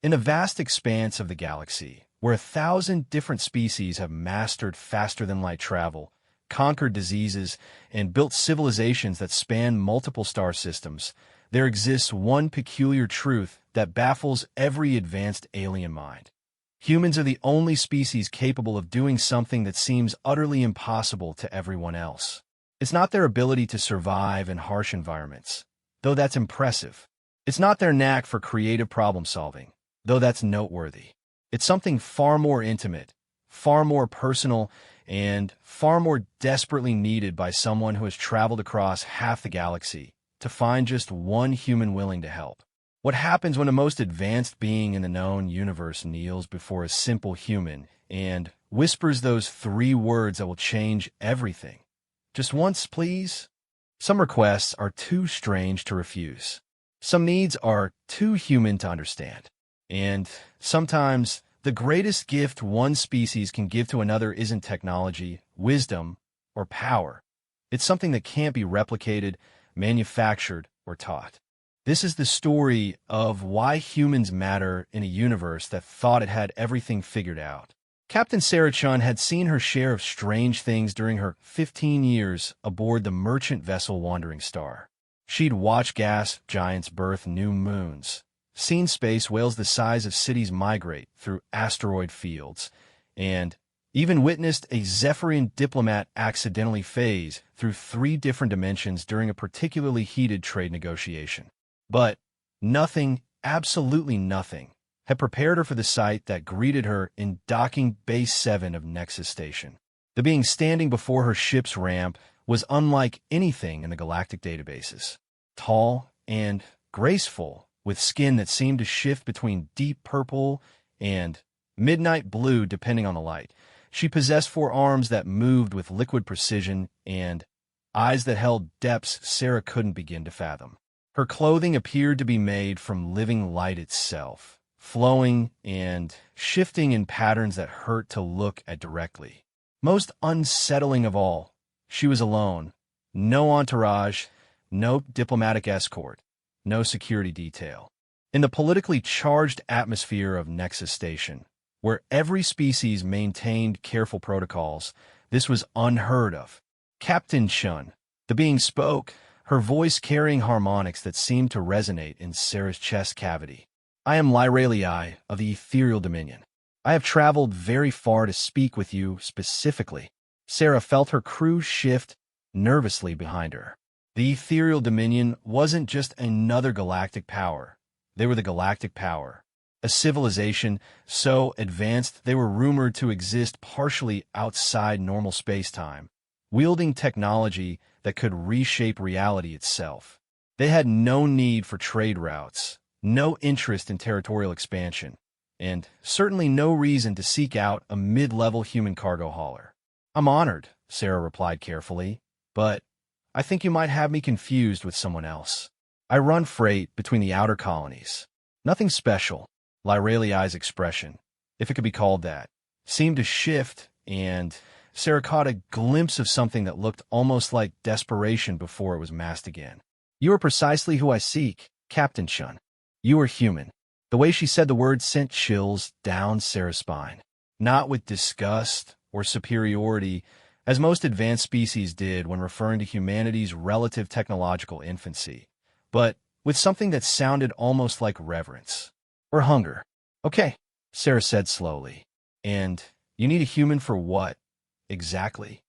In a vast expanse of the galaxy, where 1,000 different species have mastered faster-than-light travel, conquered diseases, and built civilizations that span multiple star systems, there exists one peculiar truth that baffles every advanced alien mind. Humans are the only species capable of doing something that seems utterly impossible to everyone else. It's not their ability to survive in harsh environments, though that's impressive. It's not their knack for creative problem-solving, though that's noteworthy. It's something far more intimate, far more personal, and far more desperately needed by someone who has traveled across half the galaxy to find just one human willing to help. What happens when a most advanced being in the known universe kneels before a simple human and whispers those 3 words that will change everything? Just once, please? Some requests are too strange to refuse. Some needs are too human to understand. And sometimes, the greatest gift one species can give to another isn't technology, wisdom, or power. It's something that can't be replicated, manufactured, or taught. This is the story of why humans matter in a universe that thought it had everything figured out. Captain Sarah Chun had seen her share of strange things during her 15 years aboard the merchant vessel Wandering Star. She'd watched gas giants birth new moons, seen space whales the size of cities migrate through asteroid fields, and even witnessed a Zephyrian diplomat accidentally phase through 3 different dimensions during a particularly heated trade negotiation. But nothing, absolutely nothing, had prepared her for the sight that greeted her in docking Base 7 of Nexus Station. The being standing before her ship's ramp was unlike anything in the galactic databases. Tall and graceful, with skin that seemed to shift between deep purple and midnight blue depending on the light. She possessed 4 arms that moved with liquid precision and eyes that held depths Sarah couldn't begin to fathom. Her clothing appeared to be made from living light itself, flowing and shifting in patterns that hurt to look at directly. Most unsettling of all, she was alone. No entourage, no diplomatic escort, no security detail. In the politically charged atmosphere of Nexus Station, where every species maintained careful protocols, this was unheard of. Captain Chun, the being spoke, her voice carrying harmonics that seemed to resonate in Sarah's chest cavity. I am Lyralii of the Ethereal Dominion. I have traveled very far to speak with you specifically. Sarah felt her crew shift nervously behind her. The Ethereal Dominion wasn't just another galactic power. They were the galactic power. A civilization so advanced they were rumored to exist partially outside normal space-time, wielding technology that could reshape reality itself. They had no need for trade routes, no interest in territorial expansion, and certainly no reason to seek out a mid-level human cargo hauler. I'm honored, Sarah replied carefully, but I think you might have me confused with someone else. I run freight between the outer colonies. Nothing special. Lyralii's expression, if it could be called that, seemed to shift, and Sarah caught a glimpse of something that looked almost like desperation before it was masked again. You are precisely who I seek, Captain Chun. You are human. The way she said the word sent chills down Sarah's spine. Not with disgust or superiority, as most advanced species did when referring to humanity's relative technological infancy, but with something that sounded almost like reverence. Or hunger. Okay, Sarah said slowly. And you need a human for what, exactly?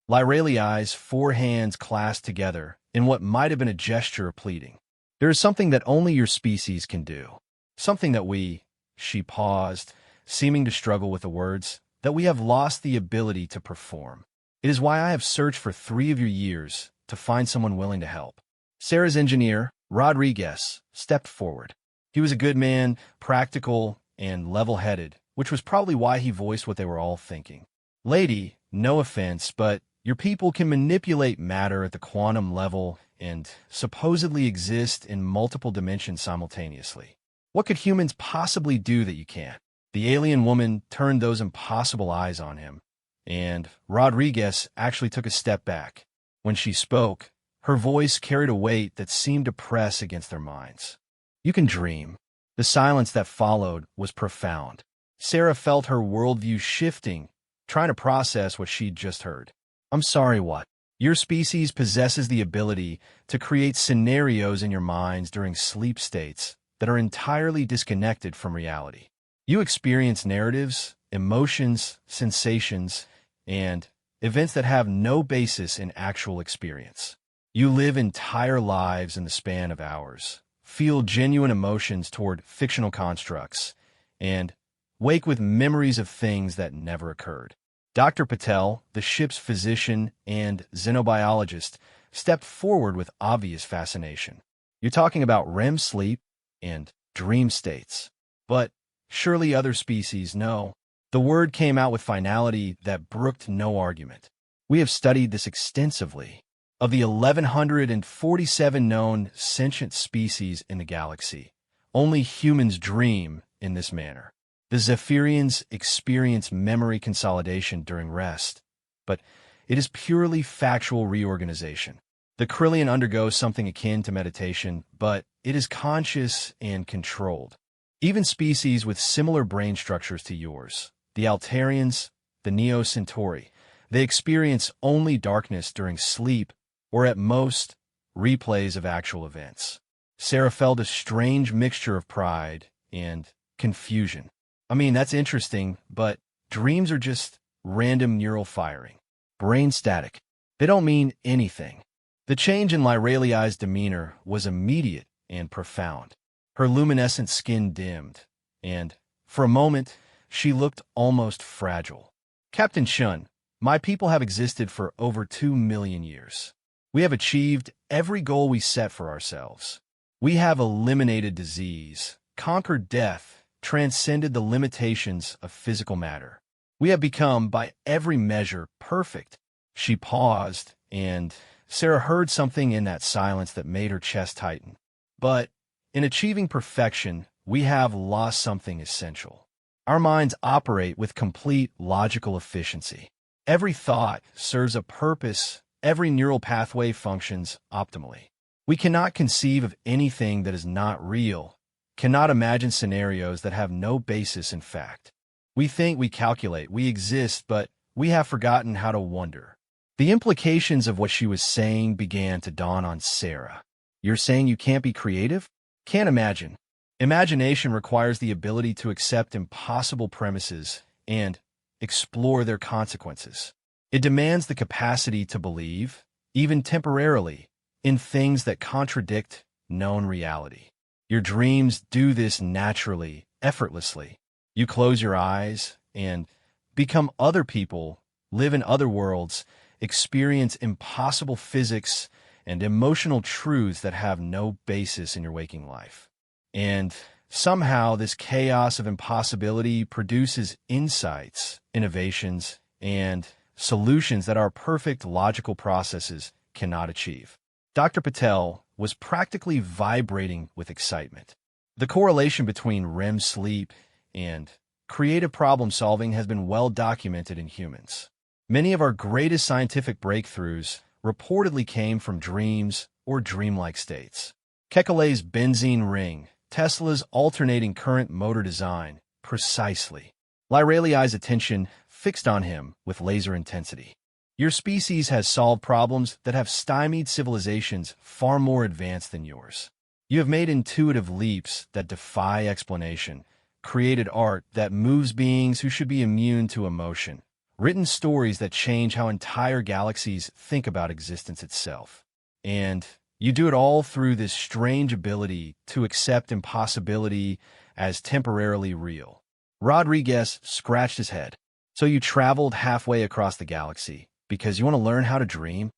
Lyralii's 4 hands clasped together in what might have been a gesture of pleading. There is something that only your species can do. Something that she paused, seeming to struggle with the words, that we have lost the ability to perform. It is why I have searched for 3 of your years to find someone willing to help. Sarah's engineer, Rodriguez, stepped forward. He was a good man, practical, and level-headed, which was probably why he voiced what they were all thinking. Lady, no offense, but your people can manipulate matter at the quantum level and supposedly exist in multiple dimensions simultaneously. What could humans possibly do that you can't? The alien woman turned those impossible eyes on him, and Rodriguez actually took a step back. When she spoke, her voice carried a weight that seemed to press against their minds. You can dream. The silence that followed was profound. Sarah felt her worldview shifting, trying to process what she'd just heard. I'm sorry, what? Your species possesses the ability to create scenarios in your minds during sleep states that are entirely disconnected from reality. You experience narratives, emotions, sensations, and events that have no basis in actual experience. You live entire lives in the span of hours, feel genuine emotions toward fictional constructs, and wake with memories of things that never occurred. Dr. Patel, the ship's physician and xenobiologist, stepped forward with obvious fascination. You're talking about REM sleep and dream states. But surely other species know. The word came out with finality that brooked no argument. We have studied this extensively. Of the 1,147 known sentient species in the galaxy, only humans dream in this manner. The Zephyrians experience memory consolidation during rest, but it is purely factual reorganization. The Krillian undergo something akin to meditation, but it is conscious and controlled. Even species with similar brain structures to yours, the Altarians, the Neo-Centauri, they experience only darkness during sleep or at most replays of actual events. Sarah felt a strange mixture of pride and confusion. I mean, that's interesting, but dreams are just random neural firing. Brain static. They don't mean anything. The change in Lyraliai's demeanor was immediate and profound. Her luminescent skin dimmed, and, for a moment, she looked almost fragile. Captain Shun, my people have existed for over 2 million years. We have achieved every goal we set for ourselves. We have eliminated disease, conquered death, transcended the limitations of physical matter. We have become, by every measure, perfect. She paused, and Sarah heard something in that silence that made her chest tighten. But in achieving perfection, we have lost something essential. Our minds operate with complete logical efficiency. Every thought serves a purpose, every neural pathway functions optimally. We cannot conceive of anything that is not real, cannot imagine scenarios that have no basis in fact. We think, we calculate, we exist, but we have forgotten how to wonder. The implications of what she was saying began to dawn on Sarah. You're saying you can't be creative? Can't imagine. Imagination requires the ability to accept impossible premises and explore their consequences. It demands the capacity to believe, even temporarily, in things that contradict known reality. Your dreams do this naturally, effortlessly. You close your eyes and become other people, live in other worlds, experience impossible physics and emotional truths that have no basis in your waking life. And somehow this chaos of impossibility produces insights, innovations, and solutions that our perfect logical processes cannot achieve. Dr. Patel was practically vibrating with excitement. The correlation between REM sleep and creative problem-solving has been well documented in humans. Many of our greatest scientific breakthroughs reportedly came from dreams or dreamlike states. Kekule's benzene ring, Tesla's alternating current motor design, precisely. Lyraliai's attention fixed on him with laser intensity. Your species has solved problems that have stymied civilizations far more advanced than yours. You have made intuitive leaps that defy explanation, created art that moves beings who should be immune to emotion, written stories that change how entire galaxies think about existence itself. And you do it all through this strange ability to accept impossibility as temporarily real. Rodriguez scratched his head. So you traveled halfway across the galaxy because you want to learn how to dream?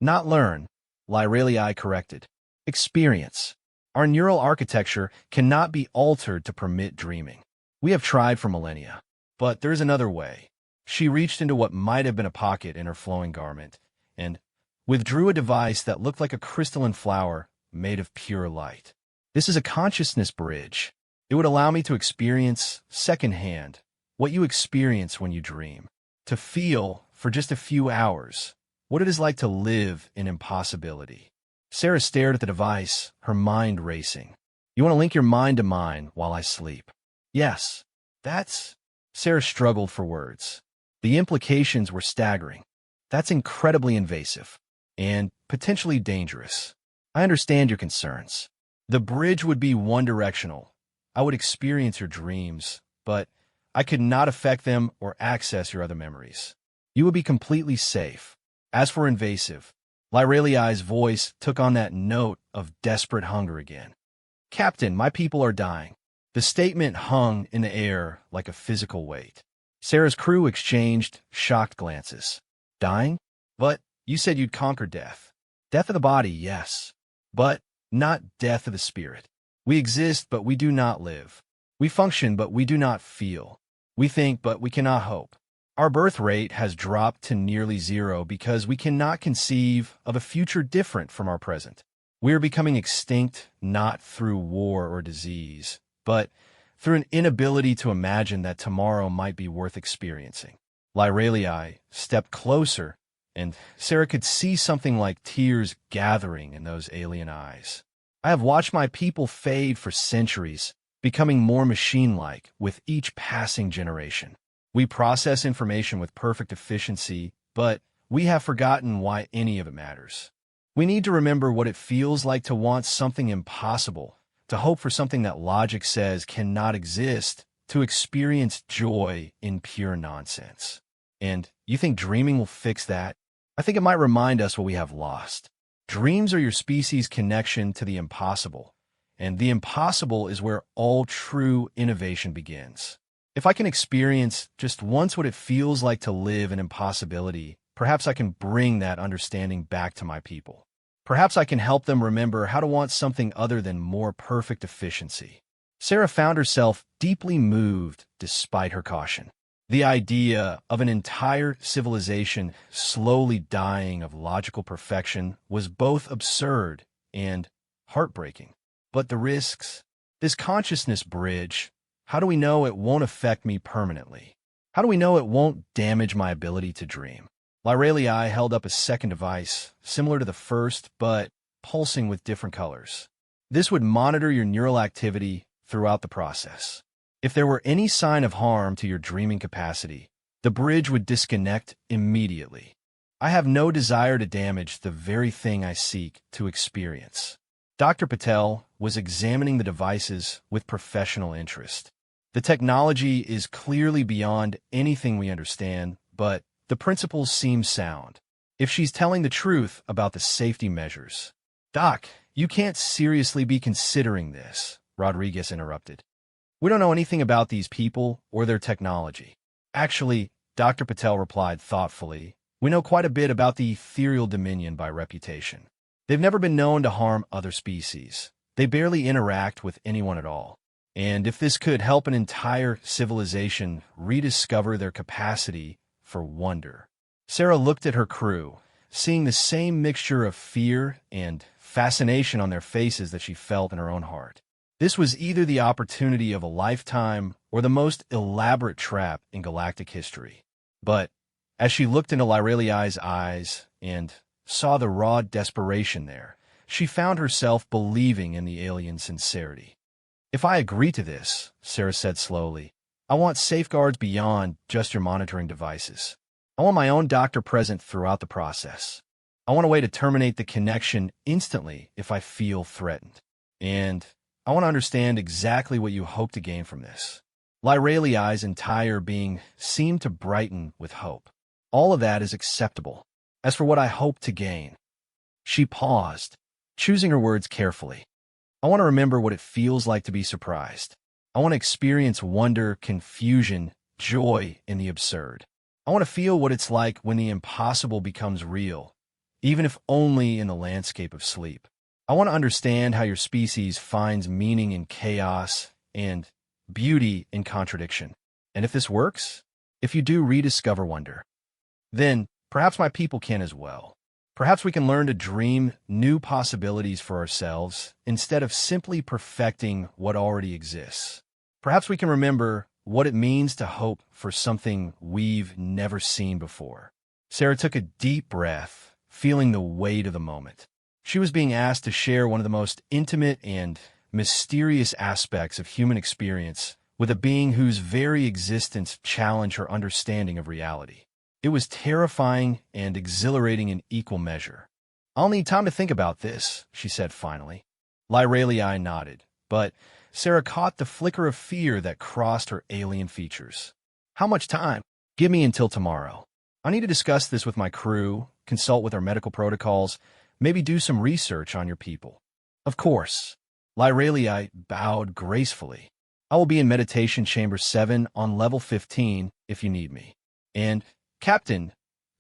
Not learn, Lyraliai corrected. Experience. Our neural architecture cannot be altered to permit dreaming. We have tried for millennia, but there's another way. She reached into what might have been a pocket in her flowing garment and withdrew a device that looked like a crystalline flower made of pure light. This is a consciousness bridge. It would allow me to experience secondhand what you experience when you dream, to feel, for just a few hours, what it is like to live in impossibility. Sarah stared at the device, her mind racing. You want to link your mind to mine while I sleep. Yes, that's... Sarah struggled for words. The implications were staggering. That's incredibly invasive and potentially dangerous. I understand your concerns. The bridge would be one-directional. I would experience your dreams, but I could not affect them or access your other memories. You would be completely safe. As for invasive, Lyreliai's voice took on that note of desperate hunger again. Captain, my people are dying. The statement hung in the air like a physical weight. Sarah's crew exchanged shocked glances. Dying? But you said you'd conquer death. Death of the body, yes. But not death of the spirit. We exist, but we do not live. We function, but we do not feel. We think, but we cannot hope. Our birth rate has dropped to nearly zero because we cannot conceive of a future different from our present. We are becoming extinct not through war or disease, but through an inability to imagine that tomorrow might be worth experiencing. Lyreliai stepped closer, and Sarah could see something like tears gathering in those alien eyes. I have watched my people fade for centuries, becoming more machine-like with each passing generation. We process information with perfect efficiency, but we have forgotten why any of it matters. We need to remember what it feels like to want something impossible, to hope for something that logic says cannot exist, to experience joy in pure nonsense. And you think dreaming will fix that? I think it might remind us what we have lost. Dreams are your species' connection to the impossible, and the impossible is where all true innovation begins. If I can experience just once what it feels like to live in impossibility, perhaps I can bring that understanding back to my people. Perhaps I can help them remember how to want something other than more perfect efficiency. Sarah found herself deeply moved despite her caution. The idea of an entire civilization slowly dying of logical perfection was both absurd and heartbreaking. But the risks, this consciousness bridge, how do we know it won't affect me permanently? How do we know it won't damage my ability to dream? Lyreliai held up a second device, similar to the first, but pulsing with different colors. This would monitor your neural activity throughout the process. If there were any sign of harm to your dreaming capacity, the bridge would disconnect immediately. I have no desire to damage the very thing I seek to experience. Dr. Patel was examining the devices with professional interest. The technology is clearly beyond anything we understand, but the principles seem sound. If she's telling the truth about the safety measures. Doc, you can't seriously be considering this, Rodriguez interrupted. We don't know anything about these people or their technology. Actually, Dr. Patel replied thoughtfully, we know quite a bit about the ethereal dominion by reputation. They've never been known to harm other species. They barely interact with anyone at all. And if this could help an entire civilization rediscover their capacity for wonder. Sarah looked at her crew, seeing the same mixture of fear and fascination on their faces that she felt in her own heart. This was either the opportunity of a lifetime or the most elaborate trap in galactic history. But as she looked into Lyreliai's eyes and saw the raw desperation there, she found herself believing in the alien's sincerity. If I agree to this, Sarah said slowly, I want safeguards beyond just your monitoring devices. I want my own doctor present throughout the process. I want a way to terminate the connection instantly if I feel threatened. And I want to understand exactly what you hope to gain from this. Lyreliai's entire being seemed to brighten with hope. All of that is acceptable. As for what I hope to gain, she paused, choosing her words carefully. I want to remember what it feels like to be surprised. I want to experience wonder, confusion, joy in the absurd. I want to feel what it's like when the impossible becomes real, even if only in the landscape of sleep. I want to understand how your species finds meaning in chaos and beauty in contradiction. And if this works, if you do rediscover wonder, then perhaps my people can as well. Perhaps we can learn to dream new possibilities for ourselves instead of simply perfecting what already exists. Perhaps we can remember what it means to hope for something we've never seen before. Sarah took a deep breath, feeling the weight of the moment. She was being asked to share one of the most intimate and mysterious aspects of human experience with a being whose very existence challenged her understanding of reality. It was terrifying and exhilarating in equal measure. "I'll need time to think about this," she said finally. Lyralii nodded, but Sarah caught the flicker of fear that crossed her alien features. "How much time?" "Give me until tomorrow. I need to discuss this with my crew, consult with our medical protocols, maybe do some research on your people." "Of course." Lyralii bowed gracefully. "I will be in Meditation Chamber 7 on level 15 if you need me. And, Captain,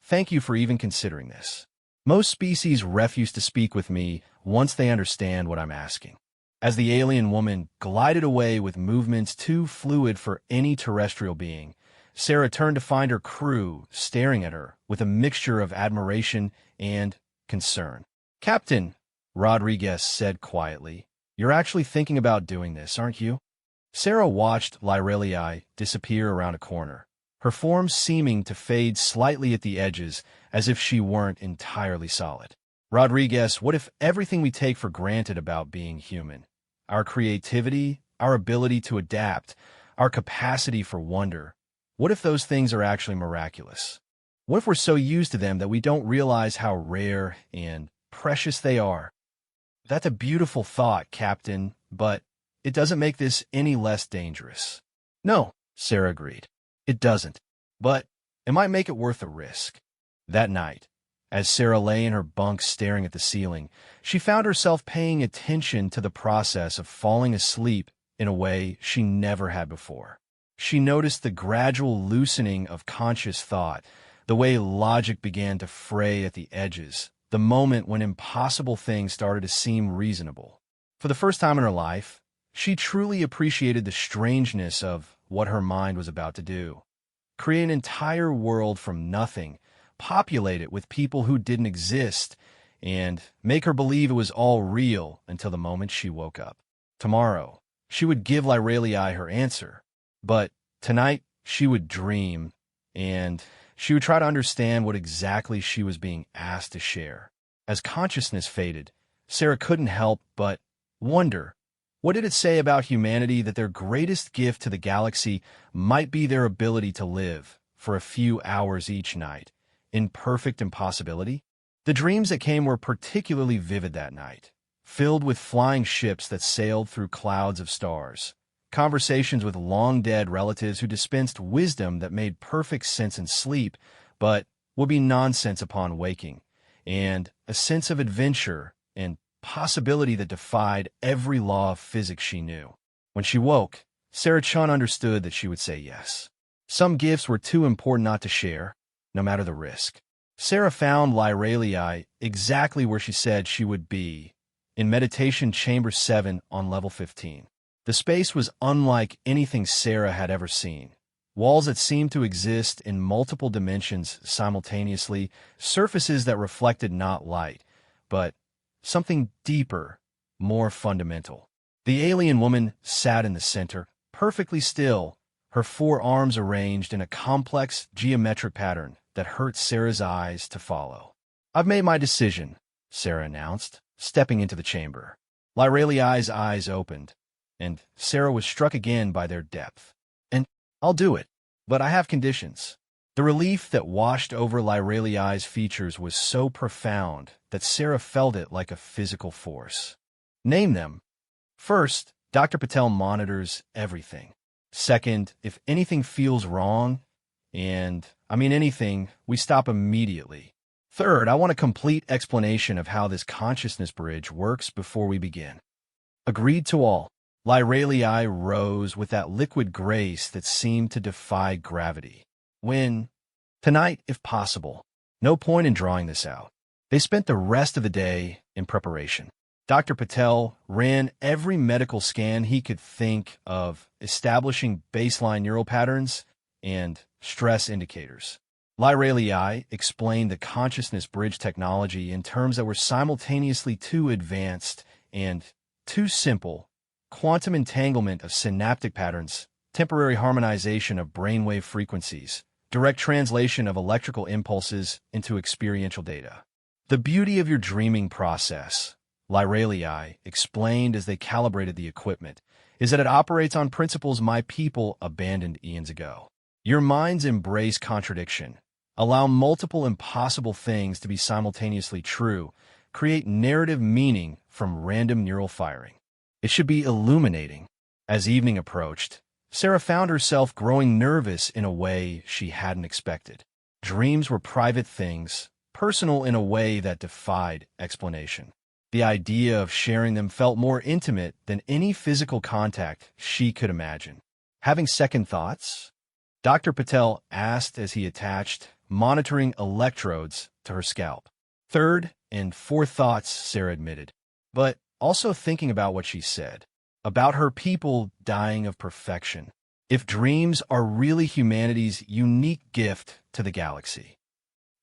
thank you for even considering this. Most species refuse to speak with me once they understand what I'm asking." As the alien woman glided away with movements too fluid for any terrestrial being, Sarah turned to find her crew staring at her with a mixture of admiration and concern. "Captain," Rodriguez said quietly, "you're actually thinking about doing this, aren't you?" Sarah watched Lyralii disappear around a corner, her form seeming to fade slightly at the edges as if she weren't entirely solid. "Rodriguez, what if everything we take for granted about being human, our creativity, our ability to adapt, our capacity for wonder, what if those things are actually miraculous? What if we're so used to them that we don't realize how rare and precious they are?" "That's a beautiful thought, Captain, but it doesn't make this any less dangerous." "No," Sarah agreed. "It doesn't. But it might make it worth the risk." That night, as Sarah lay in her bunk staring at the ceiling, she found herself paying attention to the process of falling asleep in a way she never had before. She noticed the gradual loosening of conscious thought, the way logic began to fray at the edges, the moment when impossible things started to seem reasonable. For the first time in her life, she truly appreciated the strangeness of what her mind was about to do. Create an entire world from nothing, populate it with people who didn't exist, and make her believe it was all real until the moment she woke up. Tomorrow, she would give Lyralii her answer, but tonight she would dream, and she would try to understand what exactly she was being asked to share. As consciousness faded, Sarah couldn't help but wonder, what did it say about humanity that their greatest gift to the galaxy might be their ability to live for a few hours each night in perfect impossibility? The dreams that came were particularly vivid that night, filled with flying ships that sailed through clouds of stars, conversations with long-dead relatives who dispensed wisdom that made perfect sense in sleep, but would be nonsense upon waking, and a sense of adventure and possibility that defied every law of physics she knew. When she woke, Sarah Chun understood that she would say yes. Some gifts were too important not to share, no matter the risk. Sarah found Lyralii exactly where she said she would be, in Meditation Chamber 7 on level 15. The space was unlike anything Sarah had ever seen. Walls that seemed to exist in multiple dimensions simultaneously, surfaces that reflected not light, but something deeper, more fundamental. The alien woman sat in the center, perfectly still, her four arms arranged in a complex geometric pattern that hurt Sarah's eyes to follow. "I've made my decision," Sarah announced, stepping into the chamber. Lyralii's eyes opened, and Sarah was struck again by their depth. "And I'll do it, but I have conditions." The relief that washed over Lyralii's features was so profound that Sarah felt it like a physical force. "Name them." "First, Dr. Patel monitors everything. Second, if anything feels wrong, and I mean anything, we stop immediately. Third, I want a complete explanation of how this consciousness bridge works before we begin." Agreed to all. Lyralii rose with that liquid grace that seemed to defy gravity. "When?" "Tonight, if possible. No point in drawing this out." They spent the rest of the day in preparation. Dr. Patel ran every medical scan he could think of, establishing baseline neural patterns and stress indicators. Lyralii explained the consciousness bridge technology in terms that were simultaneously too advanced and too simple: quantum entanglement of synaptic patterns, temporary harmonization of brainwave frequencies, direct translation of electrical impulses into experiential data. "The beauty of your dreaming process," Lyralii explained as they calibrated the equipment, is that it operates on principles my people abandoned eons ago. Your minds embrace contradiction, allow multiple impossible things to be simultaneously true, create narrative meaning from random neural firing. It should be illuminating. As evening approached, Sarah found herself growing nervous in a way she hadn't expected. Dreams were private things, personal in a way that defied explanation. The idea of sharing them felt more intimate than any physical contact she could imagine. Having second thoughts? Dr. Patel asked as he attached monitoring electrodes to her scalp. Third and fourth thoughts, Sarah admitted, but also thinking about what she said, about her people dying of perfection. If dreams are really humanity's unique gift to the galaxy,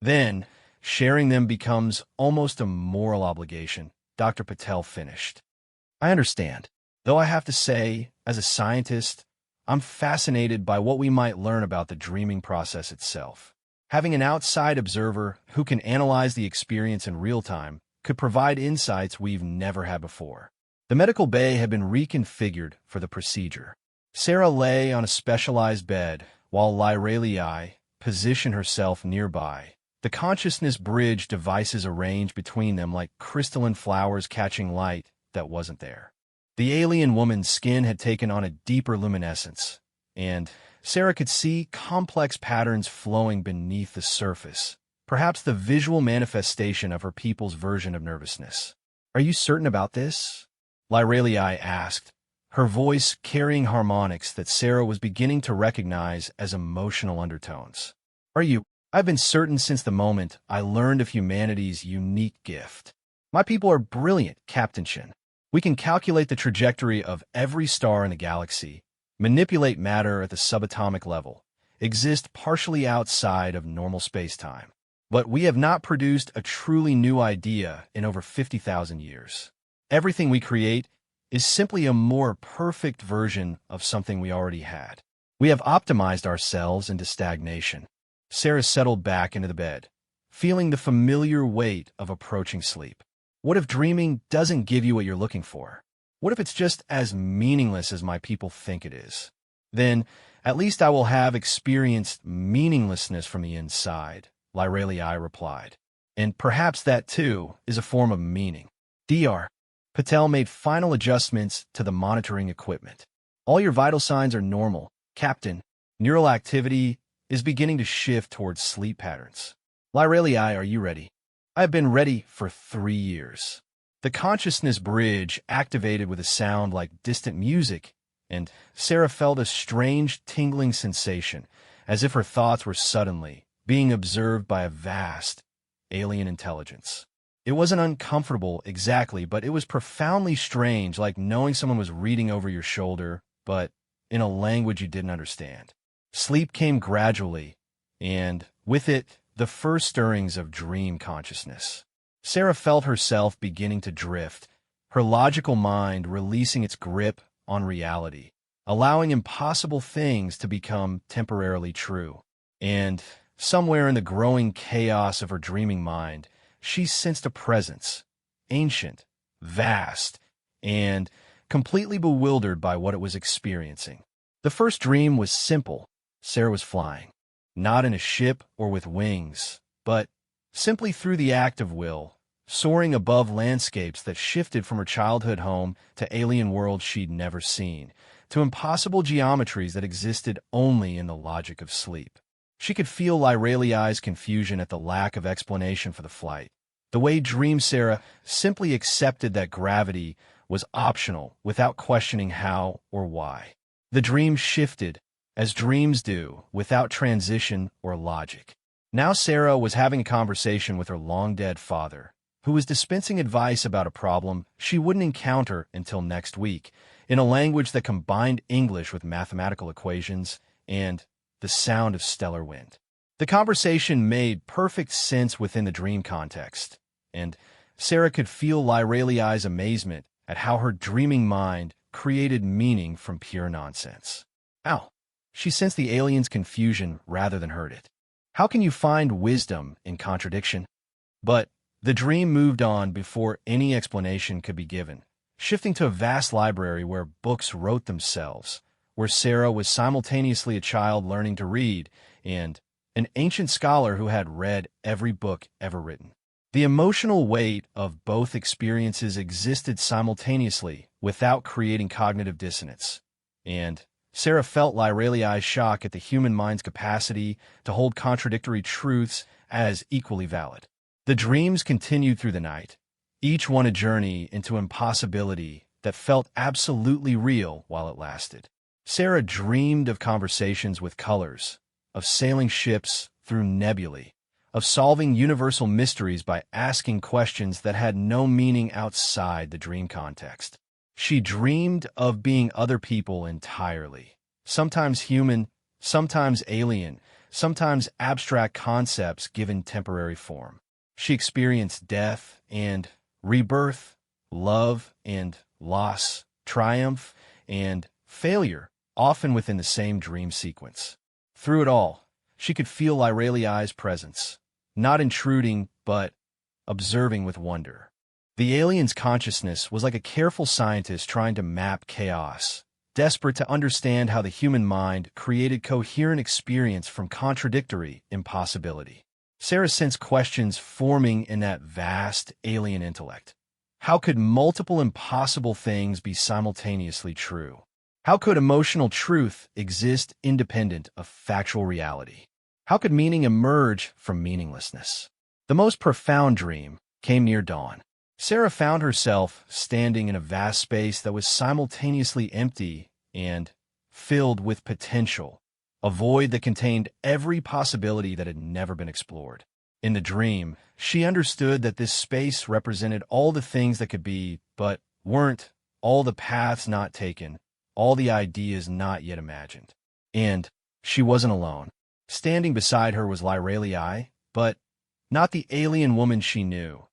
then sharing them becomes almost a moral obligation, Dr. Patel finished. I understand, though I have to say, as a scientist, I'm fascinated by what we might learn about the dreaming process itself. Having an outside observer who can analyze the experience in real time could provide insights we've never had before. The medical bay had been reconfigured for the procedure. Sarah lay on a specialized bed while Lyralii positioned herself nearby. The consciousness bridge devices arranged between them like crystalline flowers catching light that wasn't there. The alien woman's skin had taken on a deeper luminescence, and Sarah could see complex patterns flowing beneath the surface, perhaps the visual manifestation of her people's version of nervousness. Are you certain about this? Lyralii asked, her voice carrying harmonics that Sarah was beginning to recognize as emotional undertones. I've been certain since the moment I learned of humanity's unique gift. My people are brilliant, Captain Shin. We can calculate the trajectory of every star in the galaxy, manipulate matter at the subatomic level, exist partially outside of normal space-time. But we have not produced a truly new idea in over 50,000 years. Everything we create is simply a more perfect version of something we already had. We have optimized ourselves into stagnation. Sarah settled back into the bed, feeling the familiar weight of approaching sleep. What if dreaming doesn't give you what you're looking for? What if it's just as meaningless as my people think it is? Then, at least I will have experienced meaninglessness from the inside, Lyralii replied. And perhaps that, too, is a form of meaning. Dr. Patel made final adjustments to the monitoring equipment. All your vital signs are normal, Captain. Neural activity is beginning to shift towards sleep patterns. Lyralii, are you ready? I have been ready for 3 years. The consciousness bridge activated with a sound like distant music, and Sarah felt a strange tingling sensation, as if her thoughts were suddenly being observed by a vast, alien intelligence. It wasn't uncomfortable exactly, but it was profoundly strange, like knowing someone was reading over your shoulder, but in a language you didn't understand. Sleep came gradually, and with it, the first stirrings of dream consciousness. Sarah felt herself beginning to drift, her logical mind releasing its grip on reality, allowing impossible things to become temporarily true. And somewhere in the growing chaos of her dreaming mind, she sensed a presence, ancient, vast, and completely bewildered by what it was experiencing. The first dream was simple. Sarah was flying, not in a ship or with wings, but simply through the act of will, soaring above landscapes that shifted from her childhood home to alien worlds she'd never seen, to impossible geometries that existed only in the logic of sleep. She could feel Lyralii's confusion at the lack of explanation for the flight. The way Dream Sarah simply accepted that gravity was optional without questioning how or why. The dream shifted, as dreams do, without transition or logic. Now Sarah was having a conversation with her long-dead father, who was dispensing advice about a problem she wouldn't encounter until next week, in a language that combined English with mathematical equations and the sound of stellar wind. The conversation made perfect sense within the dream context, and Sarah could feel Lyralii's amazement at how her dreaming mind created meaning from pure nonsense. Ow! She sensed the alien's confusion rather than heard it. How can you find wisdom in contradiction? But The dream moved on before any explanation could be given, shifting to a vast library where books wrote themselves, where Sarah was simultaneously a child learning to read and an ancient scholar who had read every book ever written. The emotional weight of both experiences existed simultaneously without creating cognitive dissonance, and Sarah felt Lyraliai's shock at the human mind's capacity to hold contradictory truths as equally valid. The dreams continued through the night, each one a journey into impossibility that felt absolutely real while it lasted. Sarah dreamed of conversations with colors, of sailing ships through nebulae, of solving universal mysteries by asking questions that had no meaning outside the dream context. She dreamed of being other people entirely, sometimes human, sometimes alien, sometimes abstract concepts given temporary form. She experienced death and rebirth, love and loss, triumph and failure, often within the same dream sequence. Through it all, she could feel Lyraliai's presence, not intruding, but observing with wonder. The alien's consciousness was like a careful scientist trying to map chaos, desperate to understand how the human mind created coherent experience from contradictory impossibility. Sarah sensed questions forming in that vast alien intellect. How could multiple impossible things be simultaneously true? How could emotional truth exist independent of factual reality? How could meaning emerge from meaninglessness? The most profound dream came near dawn. Sarah found herself standing in a vast space that was simultaneously empty and filled with potential, a void that contained every possibility that had never been explored. In the dream, she understood that this space represented all the things that could be, but weren't, all the paths not taken, all the ideas not yet imagined. And she wasn't alone. Standing beside her was Lyraliai, but not the alien woman she knew.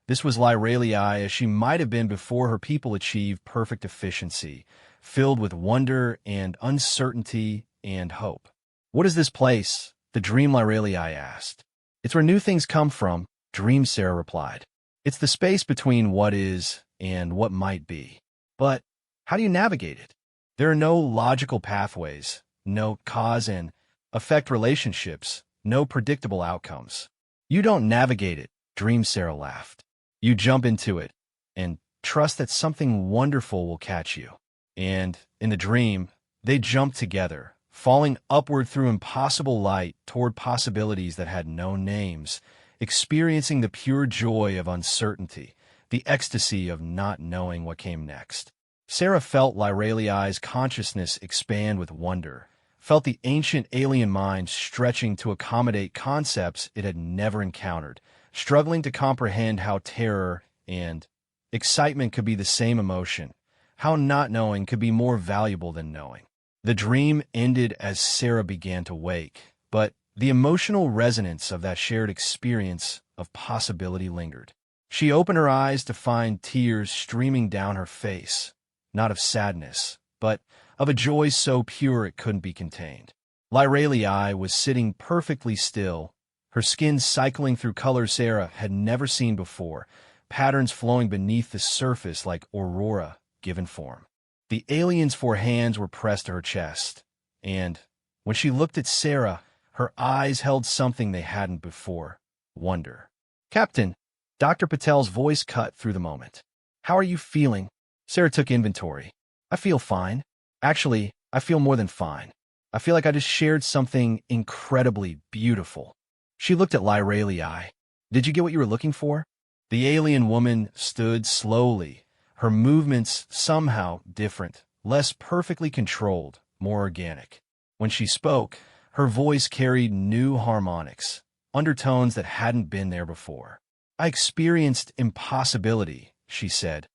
This was Lyraliai as she might have been before her people achieved perfect efficiency, filled with wonder and uncertainty and hope. "What is this place?" the dream Lyraliai asked. "It's where new things come from," dream Sarah replied. "It's the space between what is and what might be. But how do you navigate it? There are no logical pathways, no cause and effect relationships, no predictable outcomes. You don't navigate it," dream Sarah laughed. "You jump into it and trust that something wonderful will catch you." And in the dream, they jumped together, falling upward through impossible light toward possibilities that had no names, experiencing the pure joy of uncertainty, the ecstasy of not knowing what came next. Sarah felt Lyraliai's consciousness expand with wonder, felt the ancient alien mind stretching to accommodate concepts it had never encountered, struggling to comprehend how terror and excitement could be the same emotion, how not knowing could be more valuable than knowing. The dream ended as Sarah began to wake, but the emotional resonance of that shared experience of possibility lingered. She opened her eyes to find tears streaming down her face, not of sadness, but of a joy so pure it couldn't be contained. Lyraliai was sitting perfectly still, her skin cycling through colors Sarah had never seen before, patterns flowing beneath the surface like Aurora given form. The alien's four hands were pressed to her chest, and when she looked at Sarah, her eyes held something they hadn't before: wonder. "Captain," Dr. Patel's voice cut through the moment. "How are you feeling?" Sarah took inventory. "I feel fine. Actually, I feel more than fine. I feel like I just shared something incredibly beautiful." She looked at Lyraliai. "Did you get what you were looking for?" The alien woman stood slowly, her movements somehow different, less perfectly controlled, more organic. When she spoke, her voice carried new harmonics, undertones that hadn't been there before. "I experienced impossibility," she said,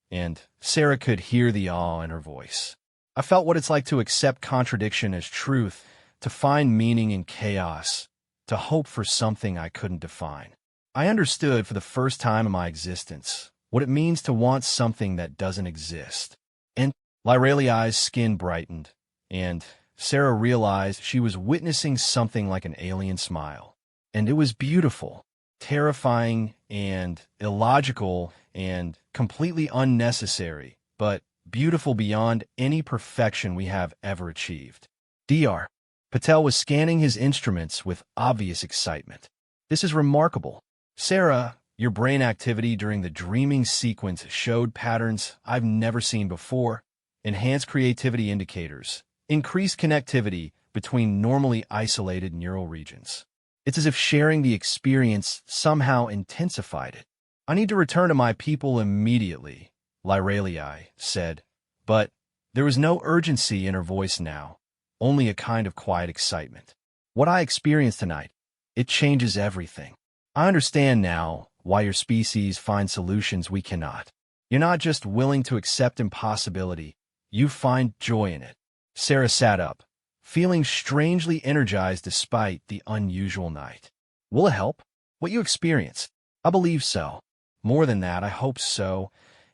and Sarah could hear the awe in her voice. "I felt what it's like to accept contradiction as truth, to find meaning in chaos, to hope for something I couldn't define. I understood for the first time in my existence what it means to want something that doesn't exist." And Lyraliai's skin brightened, and Sarah realized she was witnessing something like an alien smile. And it was beautiful. terrifying and illogical and completely unnecessary, but beautiful beyond any perfection we have ever achieved. Dr. Patel was scanning his instruments with obvious excitement. This is remarkable. Sarah, your brain activity during the dreaming sequence showed patterns I've never seen before. Enhanced creativity indicators, increased connectivity between normally isolated neural regions. It's as if sharing the experience somehow intensified it. I need to return to my people immediately, Lyralii said, but there was no urgency in her voice now, only a kind of quiet excitement. What I experienced tonight, it changes everything. I understand now why your species finds solutions we cannot. You're not just willing to accept impossibility, you find joy in it. Sarah sat up, feeling strangely energized despite the unusual night. Will it help? What you experienced? I believe so. More than that, I hope so.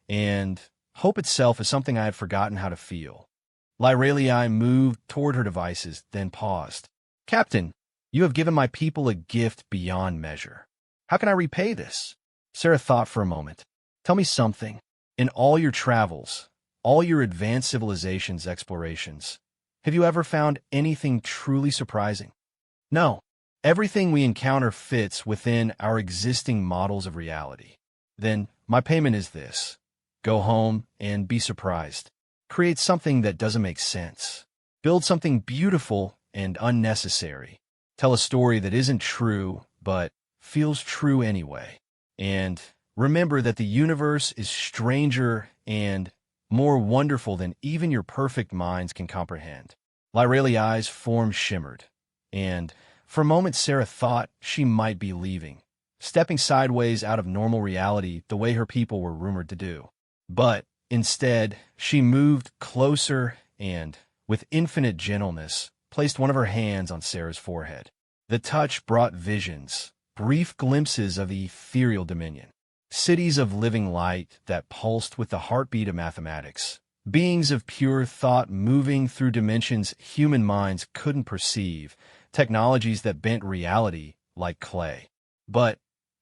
And hope itself is something I had forgotten how to feel. Lyralii moved toward her devices, then paused. Captain, you have given my people a gift beyond measure. How can I repay this? Sarah thought for a moment. Tell me something. In all your travels, all your advanced civilizations explorations, have you ever found anything truly surprising? No. Everything we encounter fits within our existing models of reality. Then, my payment is this. Go home and be surprised. Create something that doesn't make sense. Build something beautiful and unnecessary. Tell a story that isn't true, but feels true anyway. And remember that the universe is stranger and more wonderful than even your perfect minds can comprehend. Lyralii's form shimmered, and for a moment Sarah thought she might be leaving, stepping sideways out of normal reality the way her people were rumored to do. But instead, she moved closer and, with infinite gentleness, placed one of her hands on Sarah's forehead. The touch brought visions, brief glimpses of the ethereal dominion. Cities of living light that pulsed with the heartbeat of mathematics. Beings of pure thought moving through dimensions human minds couldn't perceive. Technologies that bent reality like clay. But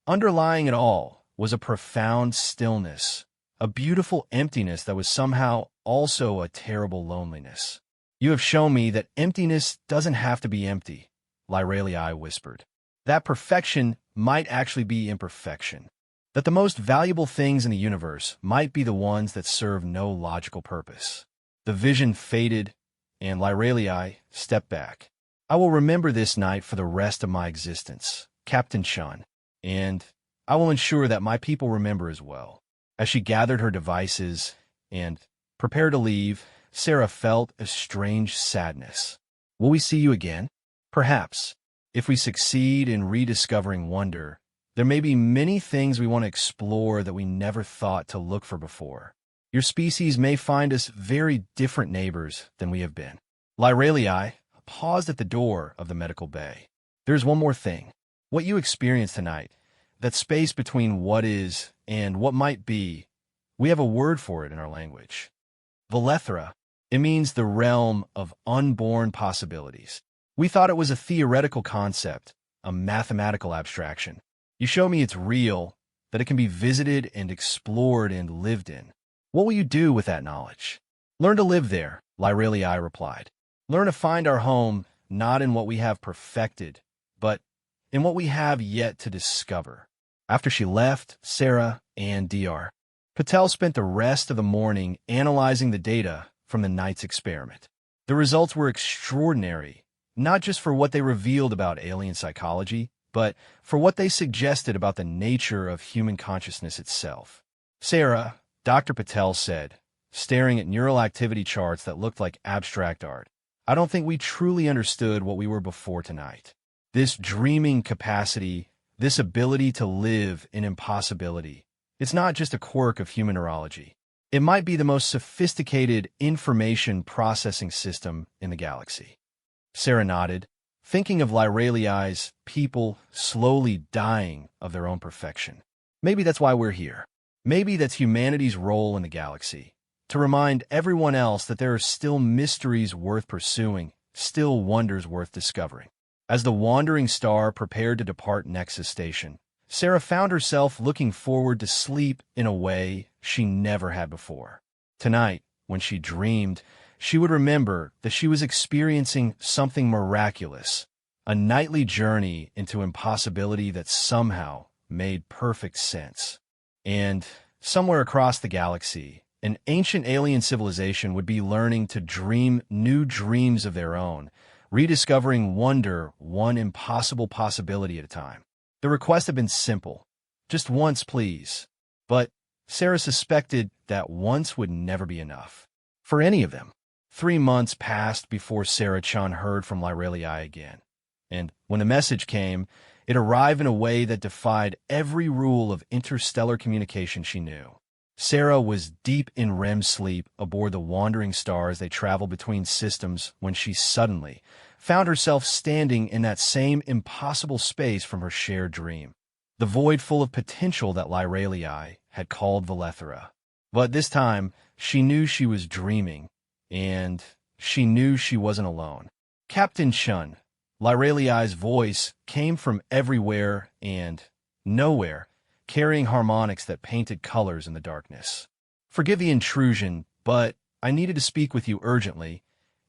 underlying it all was a profound stillness, a beautiful emptiness that was somehow also a terrible loneliness. You have shown me that emptiness doesn't have to be empty, Lyralii whispered. That perfection might actually be imperfection. That the most valuable things in the universe might be the ones that serve no logical purpose. The vision faded, and Lyralii stepped back. I will remember this night for the rest of my existence, Captain Shun, and I will ensure that my people remember as well. As she gathered her devices and prepared to leave, Sarah felt a strange sadness. Will we see you again? Perhaps. If we succeed in rediscovering wonder, there may be many things we want to explore that we never thought to look for before. Your species may find us very different neighbors than we have been. Lyralii paused at the door of the medical bay. There's one more thing. What you experienced tonight, that space between what is and what might be, we have a word for it in our language. Velethra. It means the realm of unborn possibilities. We thought it was a theoretical concept, a mathematical abstraction. You show me it's real, that it can be visited and explored and lived in. What will you do with that knowledge? Learn to live there, Lyralii replied. Learn to find our home not in what we have perfected, but in what we have yet to discover. After she left, Sarah and Dr. Patel spent the rest of the morning analyzing the data from the night's experiment. The results were extraordinary, not just for what they revealed about alien psychology, but for what they suggested about the nature of human consciousness itself. Sarah, Dr. Patel said, staring at neural activity charts that looked like abstract art, I don't think we truly understood what we were before tonight. This dreaming capacity, this ability to live in impossibility, it's not just a quirk of human neurology. It might be the most sophisticated information processing system in the galaxy. Sarah nodded, thinking of Lyralii's people slowly dying of their own perfection. Maybe that's why we're here. Maybe that's humanity's role in the galaxy, to remind everyone else that there are still mysteries worth pursuing, still wonders worth discovering. As the wandering star prepared to depart Nexus Station, Sarah found herself looking forward to sleep in a way she never had before. Tonight, when she dreamed, she would remember that she was experiencing something miraculous, a nightly journey into impossibility that somehow made perfect sense. And somewhere across the galaxy, an ancient alien civilization would be learning to dream new dreams of their own, rediscovering wonder one impossible possibility at a time. The request had been simple. Just once, please. But Sarah suspected that once would never be enough. For any of them. 3 months passed before Sarah Chun heard from Lyrelii again. And when the message came, it arrived in a way that defied every rule of interstellar communication she knew. Sarah was deep in REM sleep aboard the wandering star as they traveled between systems when she suddenly found herself standing in that same impossible space from her shared dream, the void full of potential that Lyrelii had called Valethera. But this time, she knew she was dreaming, and she knew she wasn't alone. Captain Chun, Lyrelii's voice came from everywhere and nowhere, carrying harmonics that painted colors in the darkness. Forgive the intrusion, but I needed to speak with you urgently,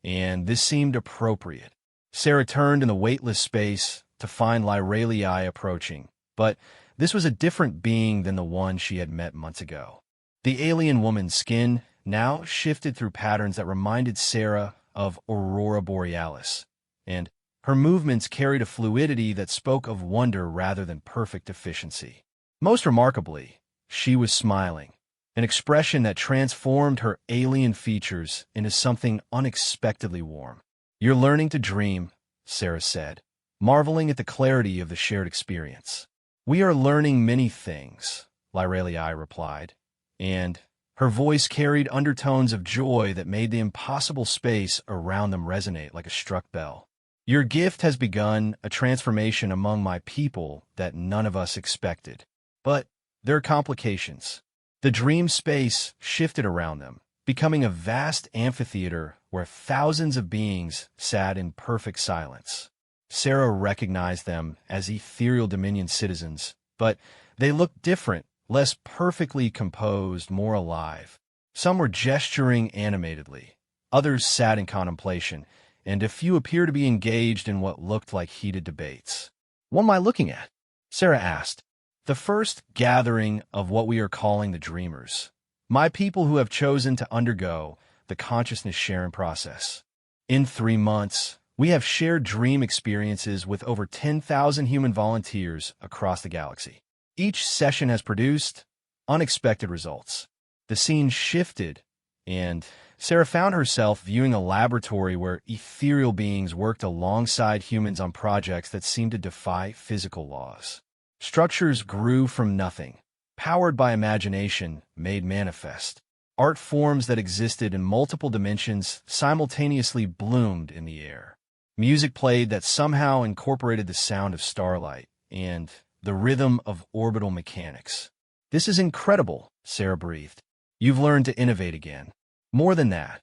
and this seemed appropriate. Sarah turned in the weightless space to find Lyrelii approaching, but this was a different being than the one she had met months ago. The alien woman's skin now shifted through patterns that reminded Sarah of Aurora Borealis, and her movements carried a fluidity that spoke of wonder rather than perfect efficiency. Most remarkably, she was smiling, an expression that transformed her alien features into something unexpectedly warm. "You're learning to dream," Sarah said, marveling at the clarity of the shared experience. "We are learning many things," Lyrelii replied, and her voice carried undertones of joy that made the impossible space around them resonate like a struck bell. "Your gift has begun a transformation among my people that none of us expected. But there are complications." The dream space shifted around them, becoming a vast amphitheater where thousands of beings sat in perfect silence. Sarah recognized them as ethereal Dominion citizens, but they looked different, less perfectly composed, more alive. Some were gesturing animatedly, others sat in contemplation, and a few appeared to be engaged in what looked like heated debates. "What am I looking at?" Sarah asked. "The first gathering of what we are calling the Dreamers, my people who have chosen to undergo the consciousness sharing process. In 3 months, we have shared dream experiences with over 10,000 human volunteers across the galaxy. Each session has produced unexpected results." The scene shifted, and Sarah found herself viewing a laboratory where ethereal beings worked alongside humans on projects that seemed to defy physical laws. Structures grew from nothing, powered by imagination made manifest. Art forms that existed in multiple dimensions simultaneously bloomed in the air. Music played that somehow incorporated the sound of starlight and the rhythm of orbital mechanics. "This is incredible," Sarah breathed. "You've learned to innovate again." More than that,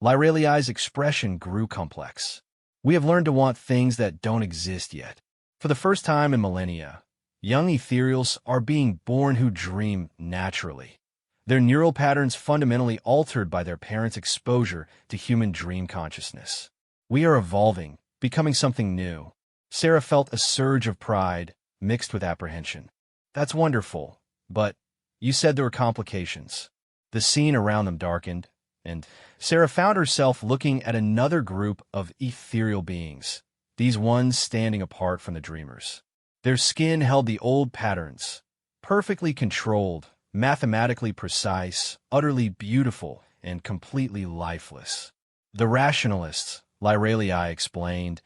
Lyrelii's expression grew complex. "We have learned to want things that don't exist yet. For the first time in millennia, young ethereals are being born who dream naturally, their neural patterns fundamentally altered by their parents' exposure to human dream consciousness. We are evolving, becoming something new." Sarah felt a surge of pride mixed with apprehension. "That's wonderful, but you said there were complications." The scene around them darkened, and Sarah found herself looking at another group of ethereal beings, these ones standing apart from the dreamers. Their skin held the old patterns, perfectly controlled, mathematically precise, utterly beautiful, and completely lifeless. "The rationalists," Lyrelii explained,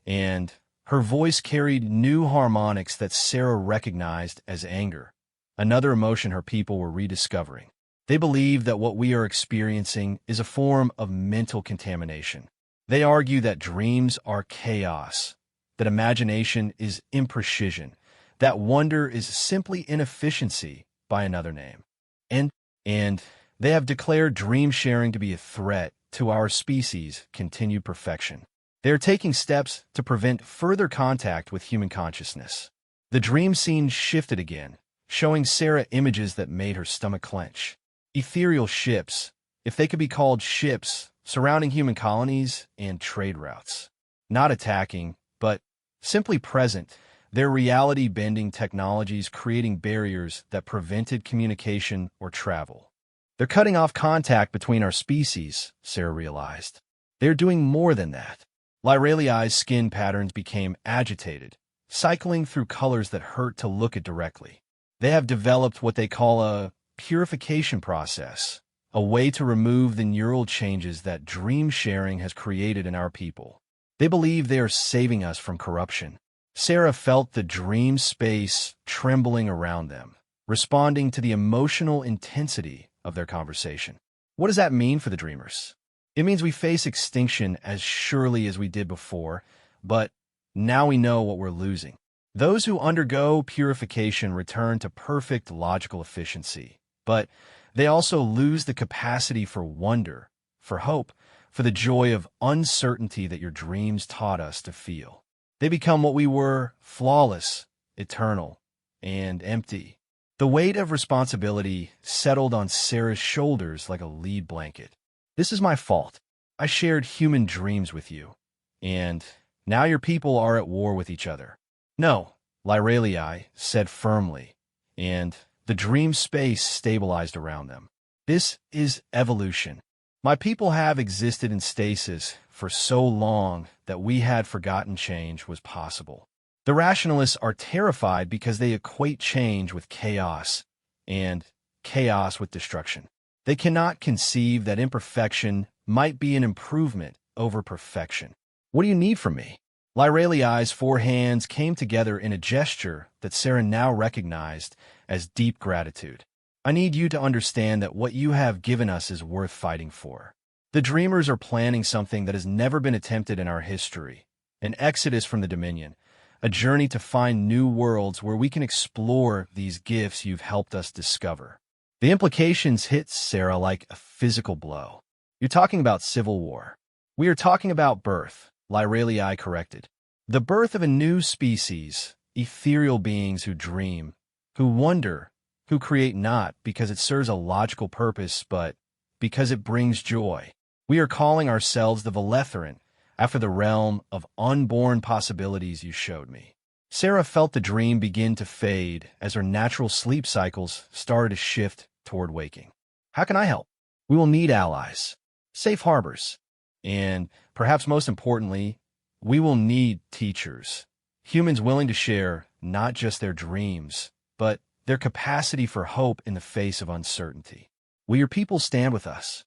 and her voice carried new harmonics that Sarah recognized as anger, another emotion her people were rediscovering. "They believe that what we are experiencing is a form of mental contamination. They argue that dreams are chaos, that imagination is imprecision, that wonder is simply inefficiency by another name. And they have declared dream sharing to be a threat to our species' continued perfection. They are taking steps to prevent further contact with human consciousness." The dream scene shifted again, showing Sarah images that made her stomach clench. Ethereal ships, if they could be called ships, surrounding human colonies and trade routes. Not attacking, but simply present, their reality-bending technologies creating barriers that prevented communication or travel. They're cutting off contact between our species, Sarah realized. They're doing more than that. Lyraliai's skin patterns became agitated, cycling through colors that hurt to look at directly. They have developed what they call a purification process, a way to remove the neural changes that dream sharing has created in our people. They believe they are saving us from corruption. Sarah felt the dream space trembling around them, responding to the emotional intensity of their conversation. What does that mean for the dreamers? It means we face extinction as surely as we did before, but now we know what we're losing. Those who undergo purification return to perfect logical efficiency, but they also lose the capacity for wonder, for hope, for the joy of uncertainty that your dreams taught us to feel. They become what we were, flawless, eternal, and empty. The weight of responsibility settled on Sarah's shoulders like a lead blanket. This is my fault. I shared human dreams with you, and now your people are at war with each other. No, Lyraliai said firmly, and the dream space stabilized around them. This is evolution. My people have existed in stasis for so long that we had forgotten change was possible. The rationalists are terrified because they equate change with chaos and chaos with destruction. They cannot conceive that imperfection might be an improvement over perfection. What do you need from me? Lyraliai's four hands came together in a gesture that Sarah now recognized as deep gratitude. I need you to understand that what you have given us is worth fighting for. The Dreamers are planning something that has never been attempted in our history, an exodus from the Dominion, a journey to find new worlds where we can explore these gifts you've helped us discover. The implications hit Sarah like a physical blow. You're talking about civil war. We are talking about birth, Lyraliai corrected. The birth of a new species, ethereal beings who dream, who wonder, who create not because it serves a logical purpose, but because it brings joy. We are calling ourselves the Veletheran, after the realm of unborn possibilities you showed me. Sarah felt the dream begin to fade as her natural sleep cycles started to shift toward waking. How can I help? We will need allies, safe harbors, and perhaps most importantly, we will need teachers, humans willing to share not just their dreams, but their capacity for hope in the face of uncertainty. Will your people stand with us?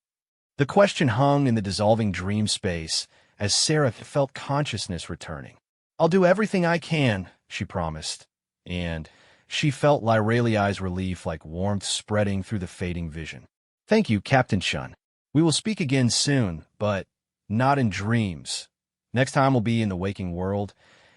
The question hung in the dissolving dream space as Sarah felt consciousness returning. I'll do everything I can, she promised, and she felt Lyraliai's relief like warmth spreading through the fading vision. Thank you, Captain Shun. We will speak again soon, but not in dreams. Next time we'll be in the waking world,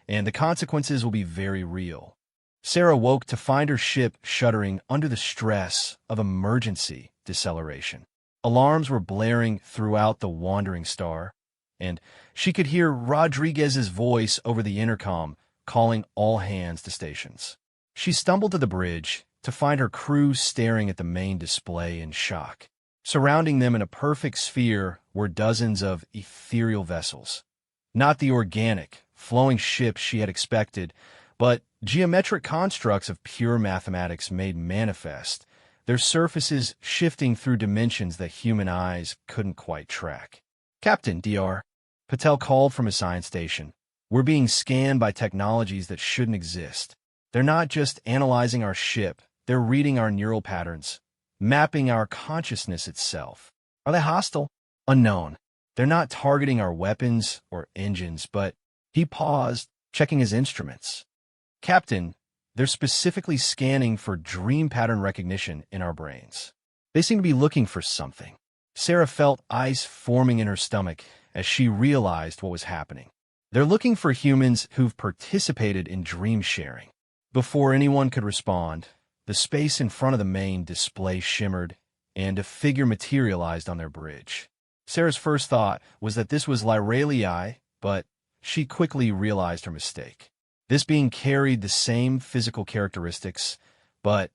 and the consequences will be very real. Sarah woke to find her ship shuddering under the stress of emergency deceleration. Alarms were blaring throughout the wandering star, and she could hear Rodriguez's voice over the intercom calling all hands to stations. She stumbled to the bridge to find her crew staring at the main display in shock. Surrounding them in a perfect sphere were dozens of ethereal vessels. Not the organic, flowing ships she had expected, but geometric constructs of pure mathematics made manifest, their surfaces shifting through dimensions that human eyes couldn't quite track. Captain Dr. Patel called from his science station. We're being scanned by technologies that shouldn't exist. They're not just analyzing our ship, they're reading our neural patterns, mapping our consciousness itself. Are they hostile? Unknown. They're not targeting our weapons or engines, but he paused, checking his instruments. Captain, they're specifically scanning for dream pattern recognition in our brains. They seem to be looking for something. Sarah felt ice forming in her stomach as she realized what was happening. They're looking for humans who've participated in dream sharing. Before anyone could respond, the space in front of the main display shimmered, and a figure materialized on their bridge. Sarah's first thought was that this was Lyraliai, but she quickly realized her mistake. This being carried the same physical characteristics, but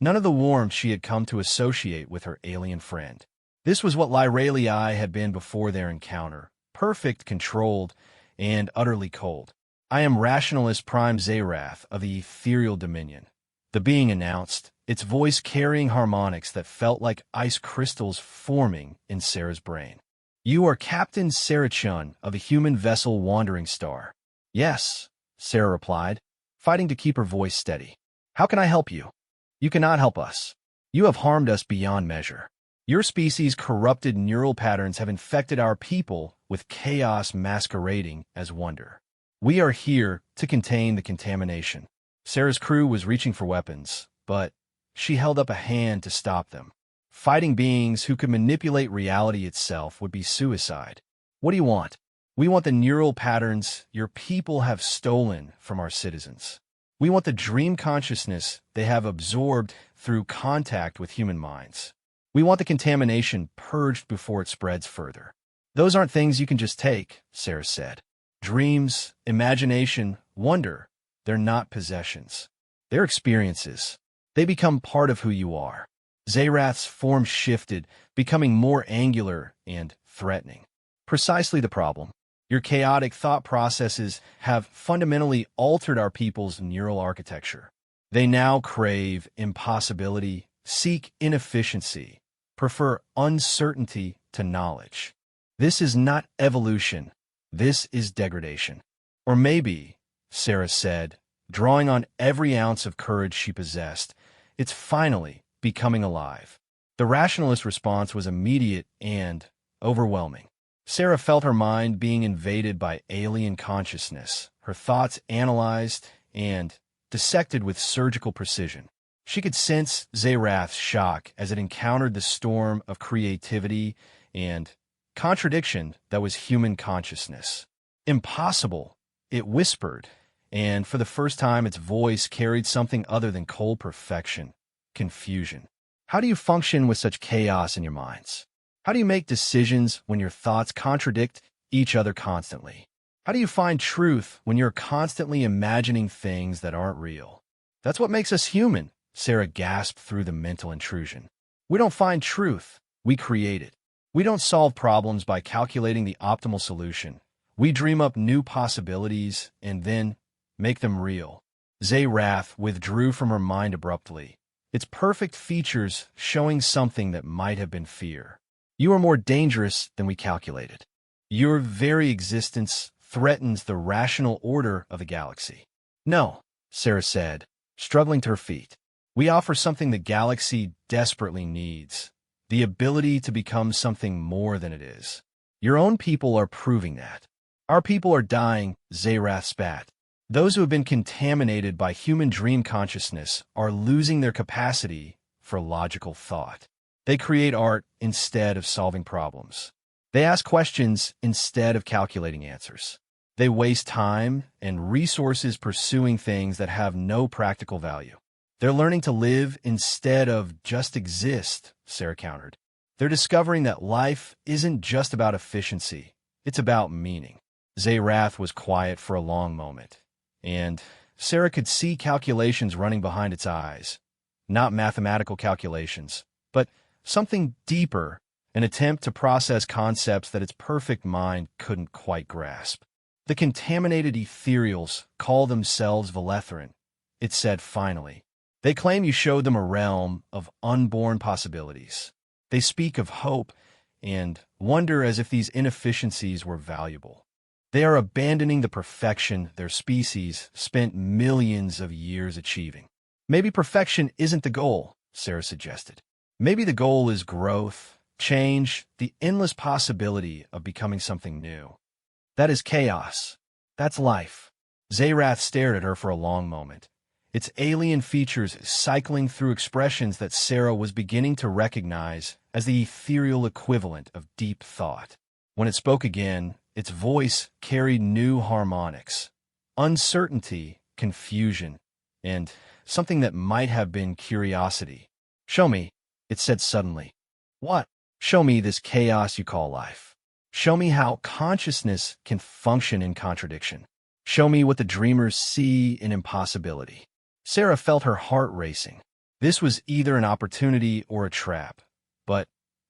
none of the warmth she had come to associate with her alien friend. This was what Lyralii had been before their encounter: perfect, controlled, and utterly cold. "I am Rationalist Prime Zayrath of the Ethereal Dominion," the being announced, its voice carrying harmonics that felt like ice crystals forming in Sarah's brain. "You are Captain Sarah Chun of a human vessel Wandering Star." "Yes," Sarah replied, fighting to keep her voice steady. "How can I help you?" "You cannot help us. You have harmed us beyond measure. Your species' corrupted neural patterns have infected our people with chaos masquerading as wonder. We are here to contain the contamination." Sarah's crew was reaching for weapons, but she held up a hand to stop them. Fighting beings who could manipulate reality itself would be suicide. "What do you want?" "We want the neural patterns your people have stolen from our citizens. We want the dream consciousness they have absorbed through contact with human minds. We want the contamination purged before it spreads further." "Those aren't things you can just take," Sarah said. "Dreams, imagination, wonder, they're not possessions. They're experiences. They become part of who you are." Zayrath's form shifted, becoming more angular and threatening. "Precisely the problem. Your chaotic thought processes have fundamentally altered our people's neural architecture. They now crave impossibility, seek inefficiency, prefer uncertainty to knowledge. This is not evolution. This is degradation." "Or maybe," Sarah said, drawing on every ounce of courage she possessed, "it's finally becoming alive." The rationalist response was immediate and overwhelming. Sarah felt her mind being invaded by alien consciousness, her thoughts analyzed and dissected with surgical precision. She could sense Zayrath's shock as it encountered the storm of creativity and contradiction that was human consciousness. "Impossible," it whispered, and for the first time its voice carried something other than cold perfection: confusion. "How do you function with such chaos in your minds? How do you make decisions when your thoughts contradict each other constantly? How do you find truth when you're constantly imagining things that aren't real?" "That's what makes us human," Sarah gasped through the mental intrusion. "We don't find truth, we create it. We don't solve problems by calculating the optimal solution. We dream up new possibilities and then make them real." Zayrath withdrew from her mind abruptly, its perfect features showing something that might have been fear. "You are more dangerous than we calculated. Your very existence threatens the rational order of the galaxy." "No," Sarah said, struggling to her feet. "We offer something the galaxy desperately needs: the ability to become something more than it is. Your own people are proving that." "Our people are dying," Zayrath spat. "Those who have been contaminated by human dream consciousness are losing their capacity for logical thought. They create art instead of solving problems. They ask questions instead of calculating answers. They waste time and resources pursuing things that have no practical value. They're learning to live instead of just exist," Sarah countered. "They're discovering that life isn't just about efficiency, it's about meaning." Zayrath was quiet for a long moment, and Sarah could see calculations running behind its eyes. Not mathematical calculations, but something deeper, an attempt to process concepts that its perfect mind couldn't quite grasp. "The contaminated ethereals call themselves Veletherin," it said finally. "They claim you showed them a realm of unborn possibilities. They speak of hope and wonder as if these inefficiencies were valuable. They are abandoning the perfection their species spent millions of years achieving." "Maybe perfection isn't the goal," Sarah suggested. "Maybe the goal is growth, change, the endless possibility of becoming something new. That is chaos. That's life." Zayrath stared at her for a long moment, its alien features cycling through expressions that Sarah was beginning to recognize as the ethereal equivalent of deep thought. When it spoke again, its voice carried new harmonics: uncertainty, confusion, and something that might have been curiosity. "Show me," it said suddenly. "What?" "Show me this chaos you call life. Show me how consciousness can function in contradiction." Show me what the dreamers see in impossibility. Sarah felt her heart racing. This was either an opportunity or a trap. But,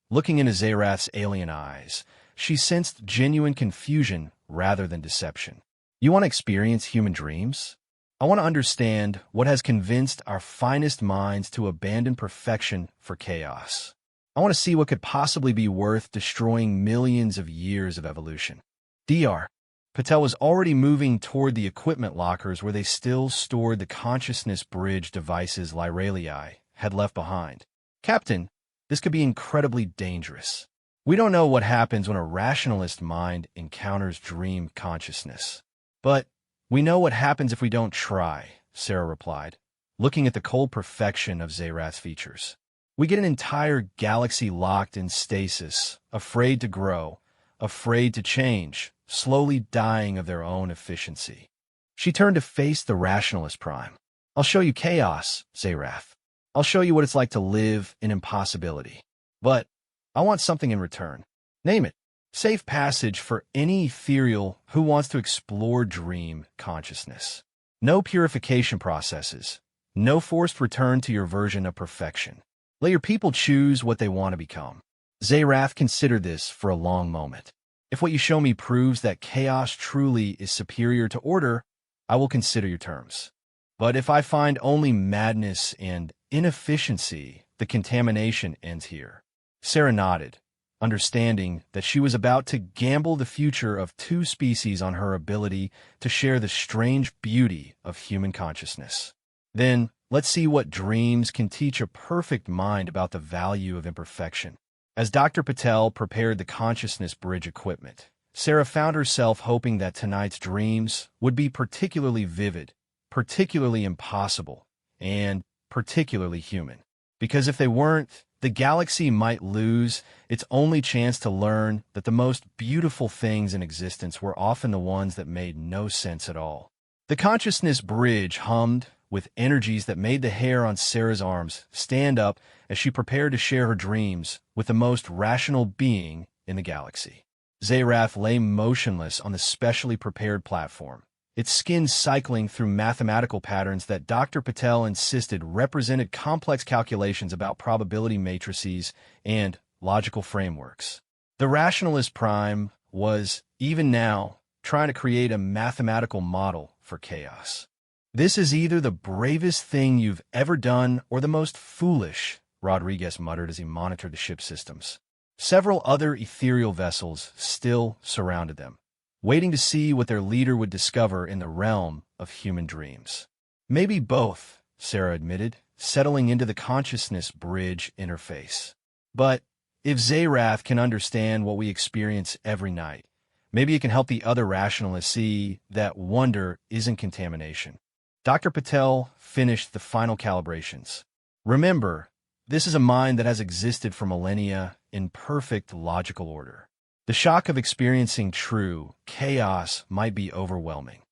looking into Zerath's alien eyes, she sensed genuine confusion rather than deception. You want to experience human dreams? I want to understand what has convinced our finest minds to abandon perfection for chaos. I want to see what could possibly be worth destroying millions of years of evolution. Dr. Patel was already moving toward the equipment lockers where they still stored the consciousness bridge devices Lyralii had left behind. Captain, this could be incredibly dangerous. We don't know what happens when a rationalist mind encounters dream consciousness. But we know what happens if we don't try, Sarah replied, looking at the cold perfection of Zerath's features. We get an entire galaxy locked in stasis, afraid to grow, afraid to change, slowly dying of their own efficiency. She turned to face the rationalist prime. I'll show you chaos, Zerath. I'll show you what it's like to live in impossibility. But I want something in return. Name it. Safe passage for any ethereal who wants to explore dream consciousness. No purification processes. No forced return to your version of perfection. Let your people choose what they want to become. Zerath considered this for a long moment. If what you show me proves that chaos truly is superior to order, I will consider your terms. But if I find only madness and inefficiency, the contamination ends here. Sarah nodded, understanding that she was about to gamble the future of two species on her ability to share the strange beauty of human consciousness. Then, let's see what dreams can teach a perfect mind about the value of imperfection. As Dr. Patel prepared the consciousness bridge equipment, Sarah found herself hoping that tonight's dreams would be particularly vivid, particularly impossible, and particularly human. Because if they weren't, the galaxy might lose its only chance to learn that the most beautiful things in existence were often the ones that made no sense at all. The consciousness bridge hummed with energies that made the hair on Sarah's arms stand up as she prepared to share her dreams with the most rational being in the galaxy. Zerath lay motionless on the specially prepared platform, its skin cycling through mathematical patterns that Dr. Patel insisted represented complex calculations about probability matrices and logical frameworks. The rationalist prime was, even now, trying to create a mathematical model for chaos. This is either the bravest thing you've ever done or the most foolish, Rodriguez muttered as he monitored the ship's systems. Several other ethereal vessels still surrounded them, waiting to see what their leader would discover in the realm of human dreams. Maybe both, Sarah admitted, settling into the consciousness bridge interface. But if Zerath can understand what we experience every night, maybe it can help the other rationalists see that wonder isn't contamination. Dr. Patel finished the final calibrations. Remember, this is a mind that has existed for millennia in perfect logical order. The shock of experiencing true chaos might be overwhelming.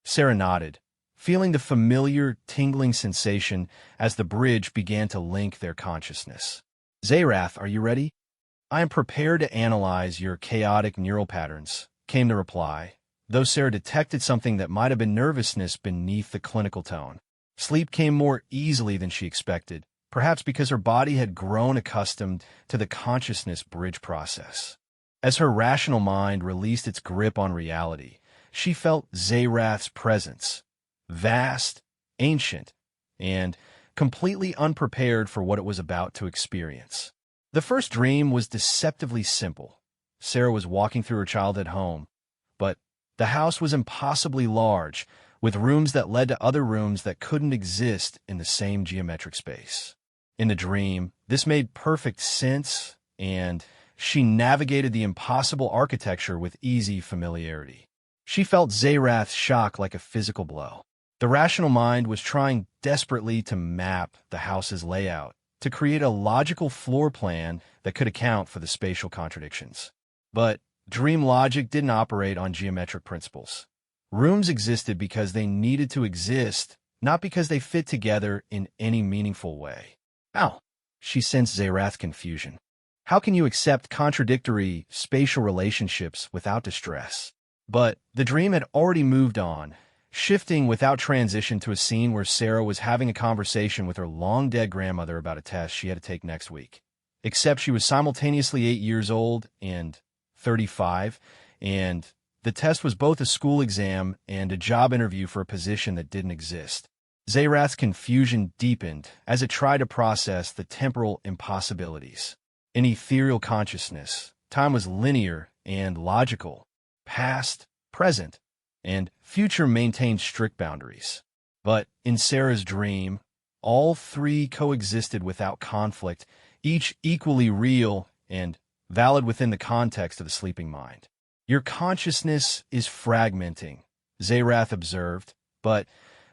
Sarah nodded, feeling the familiar, tingling sensation as the bridge began to link their consciousness. Zerath, are you ready? I am prepared to analyze your chaotic neural patterns, came the reply, though Sarah detected something that might have been nervousness beneath the clinical tone. Sleep came more easily than she expected, perhaps because her body had grown accustomed to the consciousness bridge process. As her rational mind released its grip on reality, she felt Zerath's presence, vast, ancient, and completely unprepared for what it was about to experience. The first dream was deceptively simple. Sarah was walking through her childhood home, but the house was impossibly large, with rooms that led to other rooms that couldn't exist in the same geometric space. In the dream, this made perfect sense, and she navigated the impossible architecture with easy familiarity. She felt Zerath's shock like a physical blow. The rational mind was trying desperately to map the house's layout, to create a logical floor plan that could account for the spatial contradictions. But dream logic didn't operate on geometric principles. Rooms existed because they needed to exist, not because they fit together in any meaningful way. How? She sensed Zerath's confusion. How can you accept contradictory spatial relationships without distress? But the dream had already moved on, shifting without transition to a scene where Sarah was having a conversation with her long-dead grandmother about a test she had to take next week. Except she was simultaneously 8 years old and 35, and the test was both a school exam and a job interview for a position that didn't exist. Zayrath's confusion deepened as it tried to process the temporal impossibilities. In ethereal consciousness, time was linear and logical. Past, present, and future maintained strict boundaries. But in Sarah's dream, all three coexisted without conflict, each equally real and valid within the context of the sleeping mind. Your consciousness is fragmenting, Zayrath observed, but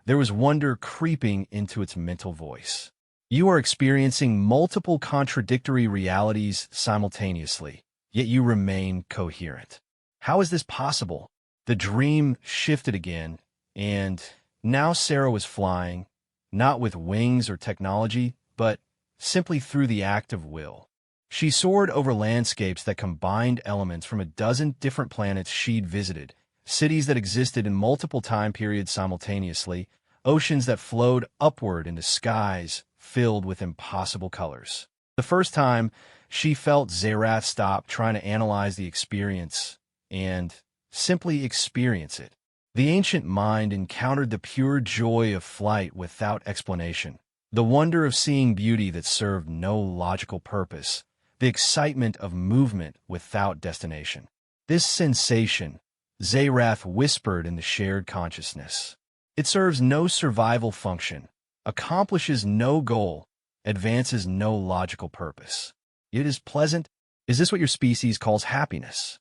there was wonder creeping into its mental voice. You are experiencing multiple contradictory realities simultaneously, yet you remain coherent. How is this possible? The dream shifted again, and now Sarah was flying, not with wings or technology, but simply through the act of will. She soared over landscapes that combined elements from a dozen different planets she'd visited, cities that existed in multiple time periods simultaneously, oceans that flowed upward into skies filled with impossible colors. The first time, she felt Zayrath stop trying to analyze the experience and simply experience it. The ancient mind encountered the pure joy of flight without explanation, the wonder of seeing beauty that served no logical purpose, the excitement of movement without destination. This sensation, Zayrath whispered in the shared consciousness. It serves no survival function, accomplishes no goal, advances no logical purpose. It is pleasant. Is this what your species calls happiness?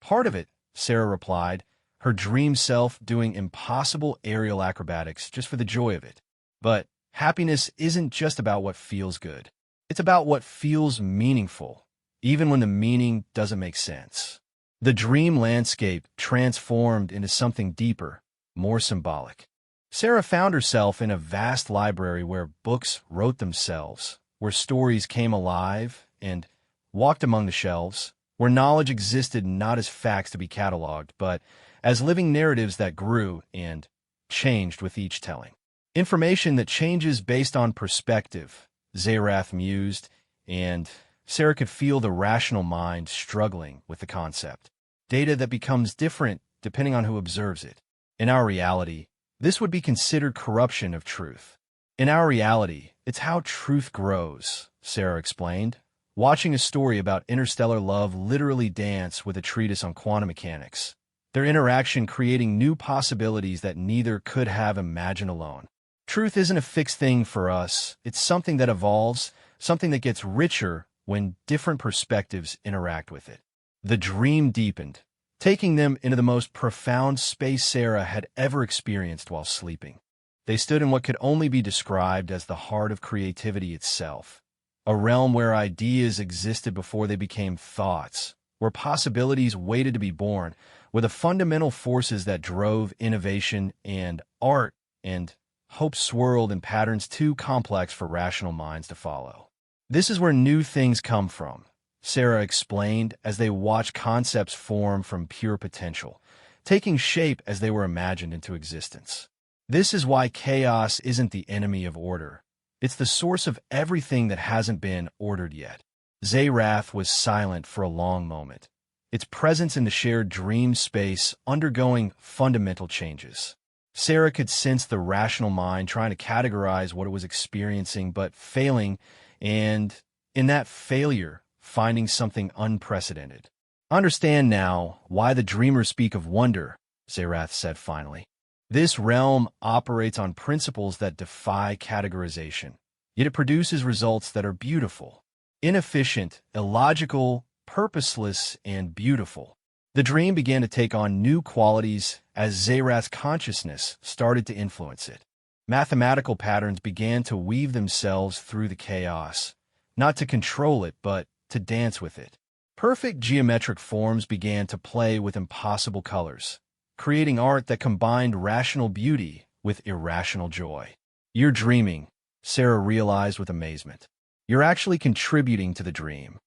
Part of it, Sarah replied, her dream self doing impossible aerial acrobatics just for the joy of it. But happiness isn't just about what feels good. It's about what feels meaningful, even when the meaning doesn't make sense. The dream landscape transformed into something deeper, more symbolic. Sarah found herself in a vast library where books wrote themselves, where stories came alive and walked among the shelves, where knowledge existed not as facts to be cataloged, but as living narratives that grew and changed with each telling. Information that changes based on perspective, Zayrath mused, and Sarah could feel the rational mind struggling with the concept. Data that becomes different depending on who observes it. In our reality, this would be considered corruption of truth. In our reality, it's how truth grows, Sarah explained, watching a story about interstellar love literally dance with a treatise on quantum mechanics, their interaction creating new possibilities that neither could have imagined alone. Truth isn't a fixed thing for us. It's something that evolves, something that gets richer when different perspectives interact with it. The dream deepened, taking them into the most profound space Sarah had ever experienced while sleeping. They stood in what could only be described as the heart of creativity itself, a realm where ideas existed before they became thoughts, where possibilities waited to be born, where the fundamental forces that drove innovation and art and hope swirled in patterns too complex for rational minds to follow. This is where new things come from, Sarah explained as they watched concepts form from pure potential, taking shape as they were imagined into existence. This is why chaos isn't the enemy of order. It's the source of everything that hasn't been ordered yet. Zayrath was silent for a long moment, its presence in the shared dream space undergoing fundamental changes. Sarah could sense the rational mind trying to categorize what it was experiencing but failing, and in that failure, finding something unprecedented. Understand now why the dreamers speak of wonder, Zayrath said finally. This realm operates on principles that defy categorization, yet it produces results that are beautiful, inefficient, illogical, purposeless, and beautiful. The dream began to take on new qualities as Zayrath's consciousness started to influence it. Mathematical patterns began to weave themselves through the chaos, not to control it, but to dance with it. Perfect geometric forms began to play with impossible colors, creating art that combined rational beauty with irrational joy. You're dreaming, Sarah realized with amazement. You're actually contributing to the dream.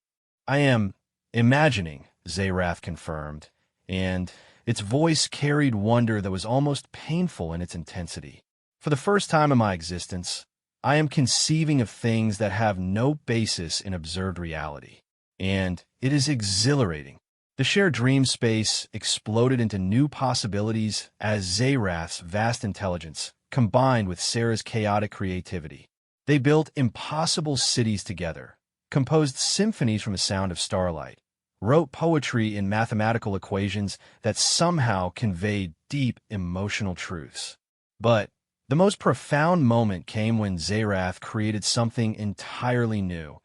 I am imagining, Zayrath confirmed, and Its voice carried wonder that was almost painful in its intensity. For the first time in my existence, I am conceiving of things that have no basis in observed reality. And it is exhilarating. The shared dream space exploded into new possibilities as Zayrath's vast intelligence combined with Sarah's chaotic creativity. They built impossible cities together, composed symphonies from the sound of starlight, wrote poetry in mathematical equations that somehow conveyed deep emotional truths. But the most profound moment came when Zayrath created something entirely new,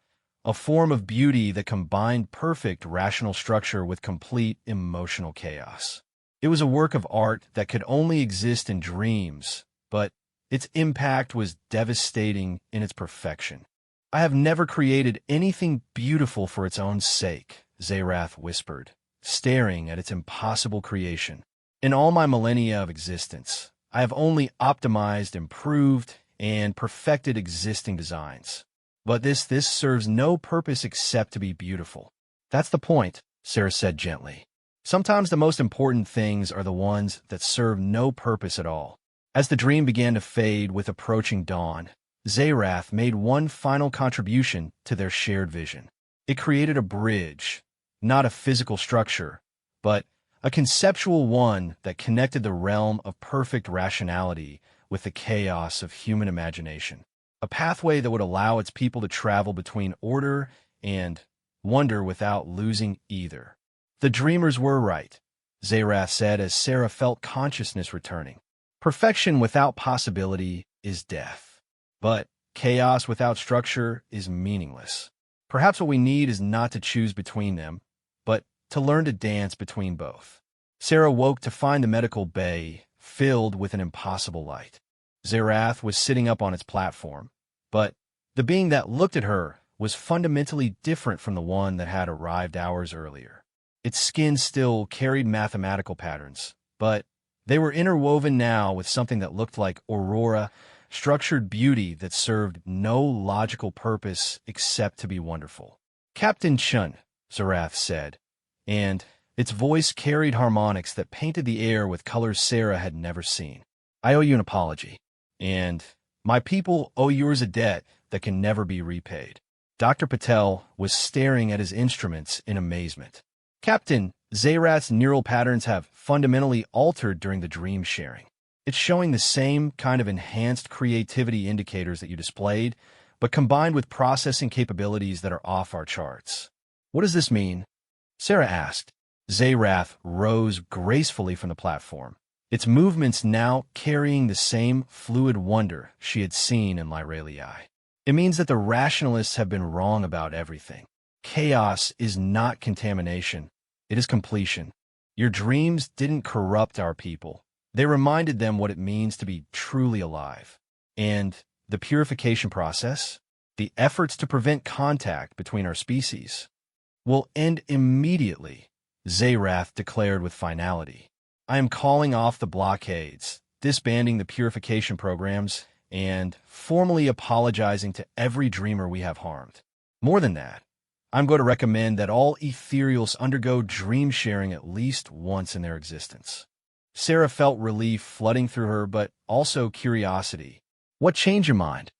a form of beauty that combined perfect rational structure with complete emotional chaos. It was a work of art that could only exist in dreams, but its impact was devastating in its perfection. I have never created anything beautiful for its own sake, Zayrath whispered, staring at its impossible creation. In all my millennia of existence, I have only optimized, improved, and perfected existing designs. But this serves no purpose except to be beautiful. That's the point, Sarah said gently. Sometimes the most important things are the ones that serve no purpose at all. As the dream began to fade with approaching dawn, Zayrath made one final contribution to their shared vision. It created a bridge, not a physical structure, but a conceptual one that connected the realm of perfect rationality with the chaos of human imagination. A pathway that would allow its people to travel between order and wonder without losing either. The dreamers were right, Zayrath said as Sarah felt consciousness returning. Perfection without possibility is death. But chaos without structure is meaningless. Perhaps what we need is not to choose between them, but to learn to dance between both. Sarah woke to find the medical bay filled with an impossible light. Zayrath was sitting up on its platform, but the being that looked at her was fundamentally different from the one that had arrived hours earlier. Its skin still carried mathematical patterns, but they were interwoven now with something that looked like Aurora, structured beauty that served no logical purpose except to be wonderful. Captain Chun, Zayrath said, and its voice carried harmonics that painted the air with colors Sarah had never seen. I owe you an apology, and my people owe yours a debt that can never be repaid. Dr. Patel was staring at his instruments in amazement. Captain, Zayrath's neural patterns have fundamentally altered during the dream sharing. It's showing the same kind of enhanced creativity indicators that you displayed, but combined with processing capabilities that are off our charts. What does this mean? Sarah asked. Zayrath rose gracefully from the platform, its movements now carrying the same fluid wonder she had seen in Lyralii. It means that the rationalists have been wrong about everything. Chaos is not contamination, it is completion. Your dreams didn't corrupt our people. They reminded them what it means to be truly alive. And the purification process, the efforts to prevent contact between our species, will end immediately, Zayrath declared with finality. I am calling off the blockades, disbanding the purification programs, and formally apologizing to every dreamer we have harmed. More than that, I'm going to recommend that all ethereals undergo dream sharing at least once in their existence. Sarah felt relief flooding through her, but also curiosity. What changed your mind?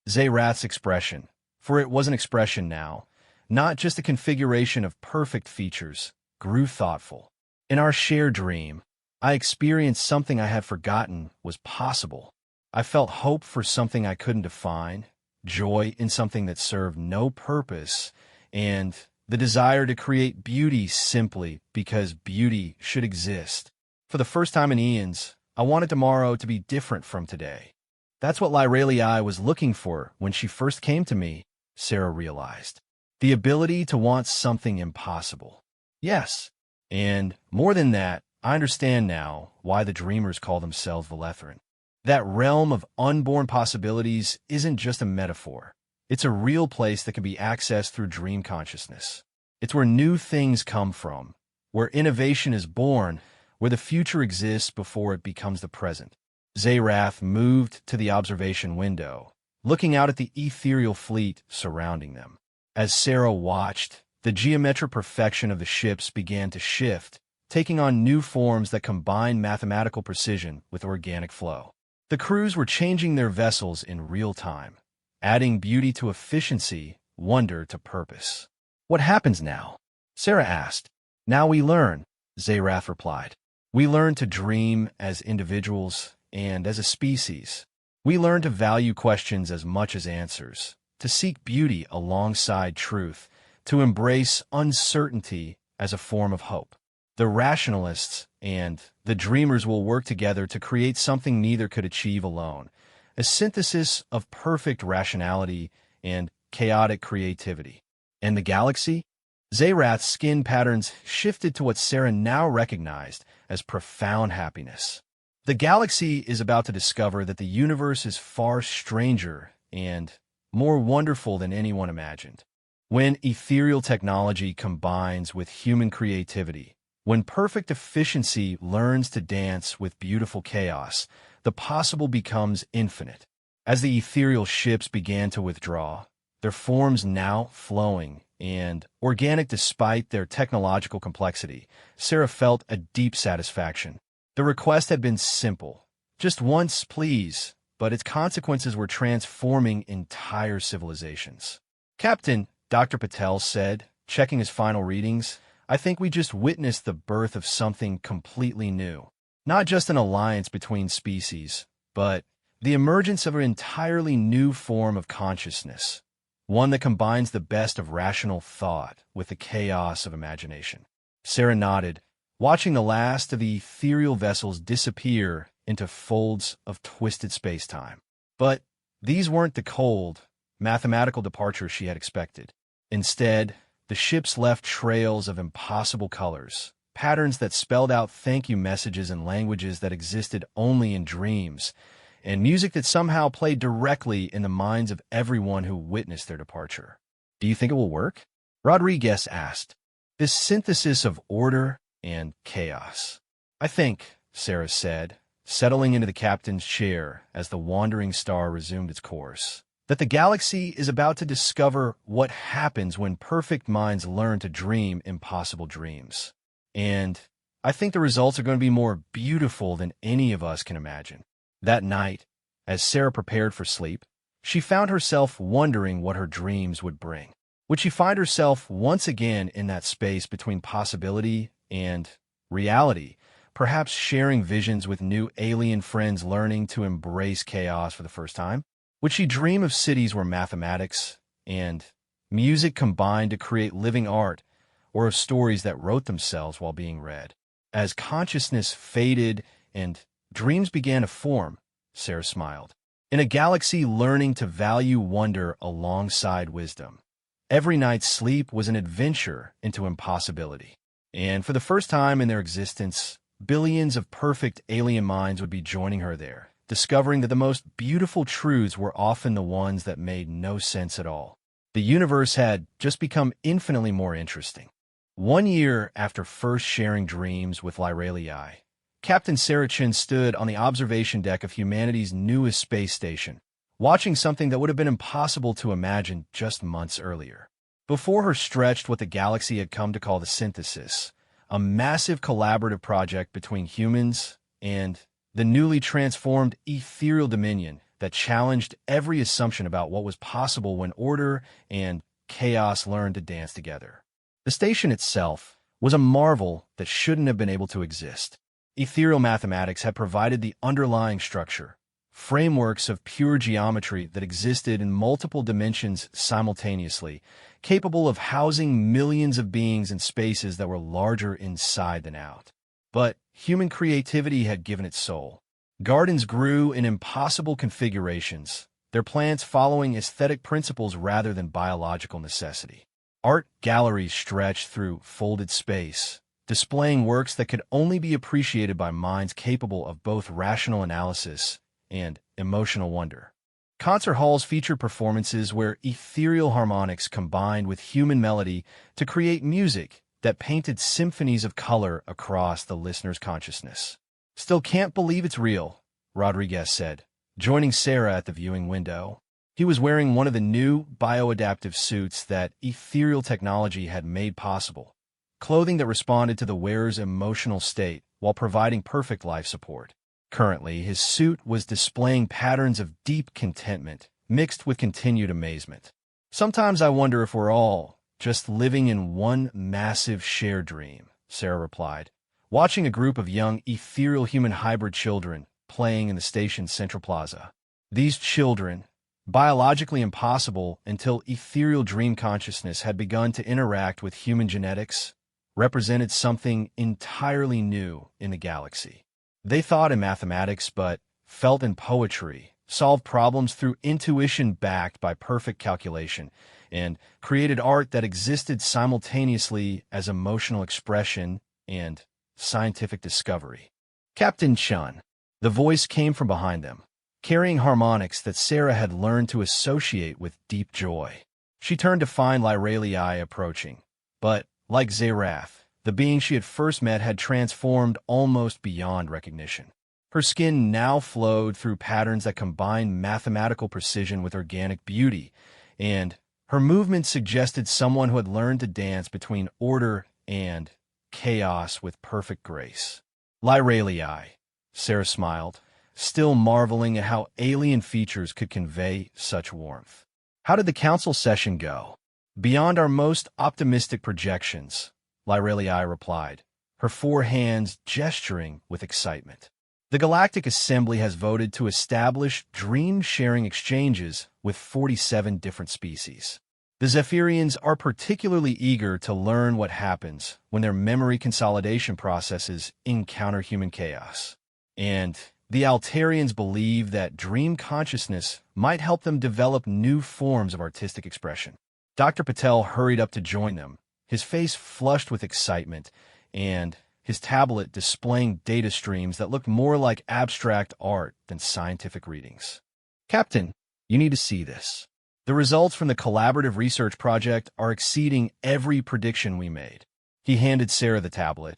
Zayrath's expression, for it was an expression now, not just a configuration of perfect features, grew thoughtful. In our shared dream, I experienced something I had forgotten was possible. I felt hope for something I couldn't define, joy in something that served no purpose, and the desire to create beauty simply because beauty should exist. For the first time in eons, I wanted tomorrow to be different from today. That's what Lyralii was looking for when she first came to me, Sarah realized. The ability to want something impossible. Yes, and more than that, I understand now why the dreamers call themselves Velethrin. That realm of unborn possibilities isn't just a metaphor. It's a real place that can be accessed through dream consciousness. It's where new things come from, where innovation is born, where the future exists before it becomes the present. Zayrath moved to the observation window, looking out at the ethereal fleet surrounding them. As Sarah watched, the geometric perfection of the ships began to shift, taking on new forms that combine mathematical precision with organic flow. The crews were changing their vessels in real time, adding beauty to efficiency, wonder to purpose. "What happens now?" Sarah asked. "Now we learn," Zayrath replied. "We learn to dream as individuals and as a species. We learn to value questions as much as answers, to seek beauty alongside truth, to embrace uncertainty as a form of hope. The rationalists and the dreamers will work together to create something neither could achieve alone, a synthesis of perfect rationality and chaotic creativity." And the galaxy? Zayrath's skin patterns shifted to what Sarah now recognized as profound happiness. The galaxy is about to discover that the universe is far stranger and more wonderful than anyone imagined. When ethereal technology combines with human creativity, when perfect efficiency learns to dance with beautiful chaos, the possible becomes infinite. As the ethereal ships began to withdraw, their forms now flowing and organic despite their technological complexity, Sarah felt a deep satisfaction. The request had been simple. Just once, please, but its consequences were transforming entire civilizations. "Captain," Dr. Patel said, checking his final readings, "I think we just witnessed the birth of something completely new. Not just an alliance between species, but the emergence of an entirely new form of consciousness, one that combines the best of rational thought with the chaos of imagination." Sarah nodded, watching the last of the ethereal vessels disappear into folds of twisted space-time. But these weren't the cold, mathematical departures she had expected. Instead, the ships left trails of impossible colors, patterns that spelled out thank you messages in languages that existed only in dreams, and music that somehow played directly in the minds of everyone who witnessed their departure. "Do you think it will work?" Rodriguez asked. "This synthesis of order and chaos." "I think," Sarah said, settling into the captain's chair as the wandering star resumed its course, "that the galaxy is about to discover what happens when perfect minds learn to dream impossible dreams. And I think the results are going to be more beautiful than any of us can imagine." That night, as Sarah prepared for sleep, she found herself wondering what her dreams would bring. Would she find herself once again in that space between possibility and reality, perhaps sharing visions with new alien friends learning to embrace chaos for the first time? Would she dream of cities where mathematics and music combined to create living art, or of stories that wrote themselves while being read? As consciousness faded and dreams began to form, Sarah smiled. In a galaxy learning to value wonder alongside wisdom, every night's sleep was an adventure into impossibility. And for the first time in their existence, billions of perfect alien minds would be joining her there, discovering that the most beautiful truths were often the ones that made no sense at all. The universe had just become infinitely more interesting. 1 year after first sharing dreams with Lyralii, Captain Sarachin stood on the observation deck of humanity's newest space station, watching something that would have been impossible to imagine just months earlier. Before her stretched what the galaxy had come to call the Synthesis, a massive collaborative project between humans and the newly transformed ethereal dominion that challenged every assumption about what was possible when order and chaos learned to dance together. The station itself was a marvel that shouldn't have been able to exist. Ethereal mathematics had provided the underlying structure, frameworks of pure geometry that existed in multiple dimensions simultaneously, capable of housing millions of beings in spaces that were larger inside than out. But human creativity had given it soul. Gardens grew in impossible configurations, their plants following aesthetic principles rather than biological necessity. Art galleries stretched through folded space, displaying works that could only be appreciated by minds capable of both rational analysis and emotional wonder. Concert halls featured performances where ethereal harmonics combined with human melody to create music that painted symphonies of color across the listener's consciousness. "Still can't believe it's real," Rodriguez said, joining Sarah at the viewing window. He was wearing one of the new bioadaptive suits that ethereal technology had made possible, clothing that responded to the wearer's emotional state while providing perfect life support. Currently, his suit was displaying patterns of deep contentment, mixed with continued amazement. Sometimes I wonder if we're all just living in one massive shared dream, Sarah replied, watching a group of young, ethereal human hybrid children playing in the station's central plaza. These children, biologically impossible until ethereal dream consciousness had begun to interact with human genetics, represented something entirely new in the galaxy. They thought in mathematics but felt in poetry, solved problems through intuition backed by perfect calculation, and created art that existed simultaneously as emotional expression and scientific discovery. Captain Chun. The voice came from behind them, carrying harmonics that Sarah had learned to associate with deep joy. She turned to find Lyralii approaching, but, like Zerath, the being she had first met had transformed almost beyond recognition. Her skin now flowed through patterns that combined mathematical precision with organic beauty, and her movements suggested someone who had learned to dance between order and chaos with perfect grace. Lyralii, Sarah smiled, still marveling at how alien features could convey such warmth. How did the council session go? Beyond our most optimistic projections, Lyralii replied, her four hands gesturing with excitement. The Galactic Assembly has voted to establish dream-sharing exchanges with 47 different species. The Zephyrians are particularly eager to learn what happens when their memory consolidation processes encounter human chaos. And the Altarians believe that dream consciousness might help them develop new forms of artistic expression. Dr. Patel hurried up to join them, his face flushed with excitement, and his tablet displaying data streams that looked more like abstract art than scientific readings. Captain, you need to see this. The results from the collaborative research project are exceeding every prediction we made. He handed Sarah the tablet,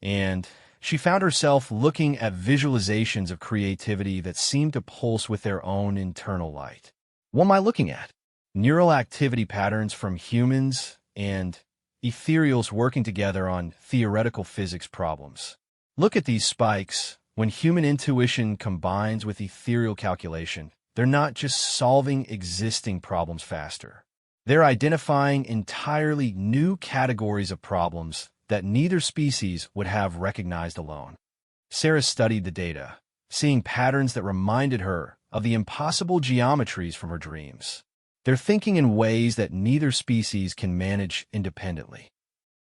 and she found herself looking at visualizations of creativity that seemed to pulse with their own internal light. What am I looking at? Neural activity patterns from humans and ethereals working together on theoretical physics problems. Look at these spikes. When human intuition combines with ethereal calculation, they're not just solving existing problems faster. They're identifying entirely new categories of problems that neither species would have recognized alone. Sarah studied the data, seeing patterns that reminded her of the impossible geometries from her dreams. They're thinking in ways that neither species can manage independently.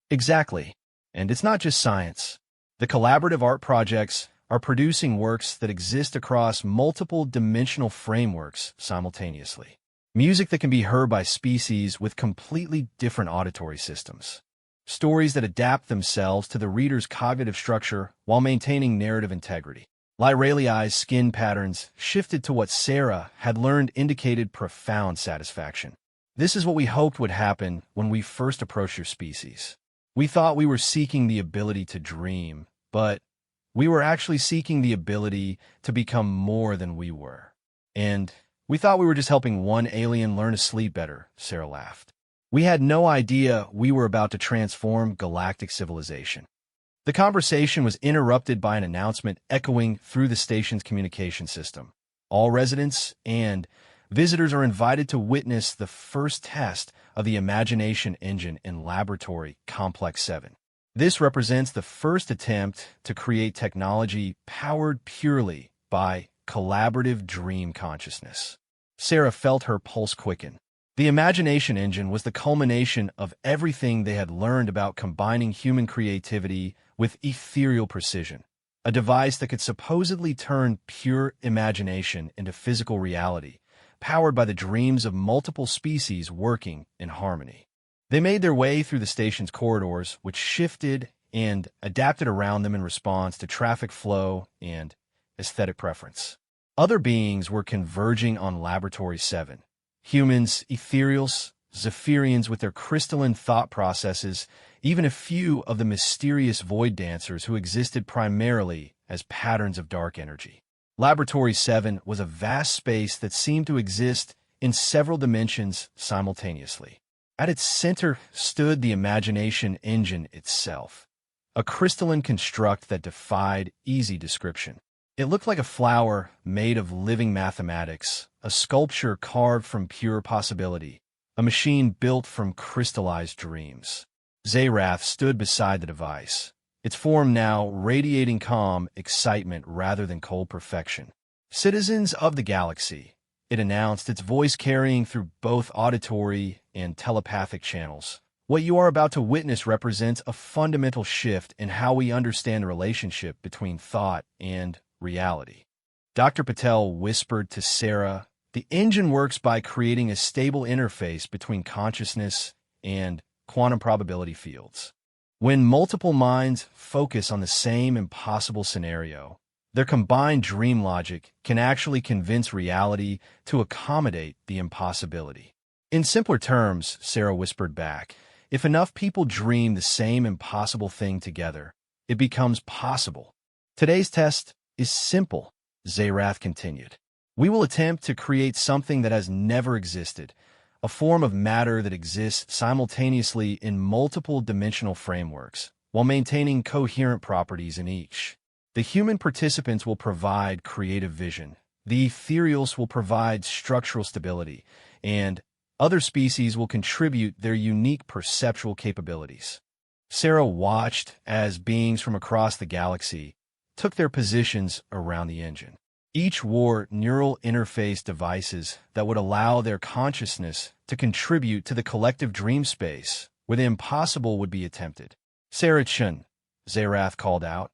Exactly. And it's not just science. The collaborative art projects are producing works that exist across multiple dimensional frameworks simultaneously. Music that can be heard by species with completely different auditory systems. Stories that adapt themselves to the reader's cognitive structure while maintaining narrative integrity. Lyralii's skin patterns shifted to what Sarah had learned indicated profound satisfaction. This is what we hoped would happen when we first approached your species. We thought we were seeking the ability to dream, but we were actually seeking the ability to become more than we were. And we thought we were just helping one alien learn to sleep better, Sarah laughed. We had no idea we were about to transform galactic civilization. The conversation was interrupted by an announcement echoing through the station's communication system. All residents and visitors are invited to witness the first test of the imagination engine in Laboratory Complex 7. This represents the first attempt to create technology powered purely by collaborative dream consciousness. Sarah felt her pulse quicken. The imagination engine was the culmination of everything they had learned about combining human creativity with ethereal precision, a device that could supposedly turn pure imagination into physical reality, powered by the dreams of multiple species working in harmony. They made their way through the station's corridors, which shifted and adapted around them in response to traffic flow and aesthetic preference. Other beings were converging on Laboratory 7. Humans, ethereals, Zephyrians with their crystalline thought processes, even a few of the mysterious void dancers who existed primarily as patterns of dark energy. Laboratory 7 was a vast space that seemed to exist in several dimensions simultaneously. At its center stood the imagination engine itself, a crystalline construct that defied easy description. It looked like a flower made of living mathematics, a sculpture carved from pure possibility, a machine built from crystallized dreams. Zayrath stood beside the device, its form now radiating calm excitement rather than cold perfection. "Citizens of the galaxy," it announced, its voice carrying through both auditory and telepathic channels. "What you are about to witness represents a fundamental shift in how we understand the relationship between thought and reality." Dr. Patel whispered to Sarah, "The engine works by creating a stable interface between consciousness and quantum probability fields. When multiple minds focus on the same impossible scenario, their combined dream logic can actually convince reality to accommodate the impossibility." "In simpler terms," Sarah whispered back, "if enough people dream the same impossible thing together, it becomes possible." "Today's test is simple," Zayrath continued. "We will attempt to create something that has never existed, a form of matter that exists simultaneously in multiple dimensional frameworks, while maintaining coherent properties in each. The human participants will provide creative vision, the ethereals will provide structural stability, and other species will contribute their unique perceptual capabilities." Sarah watched as beings from across the galaxy took their positions around the engine. Each wore neural interface devices that would allow their consciousness to contribute to the collective dream space where the impossible would be attempted. "Sarah Chun," Zayrath called out,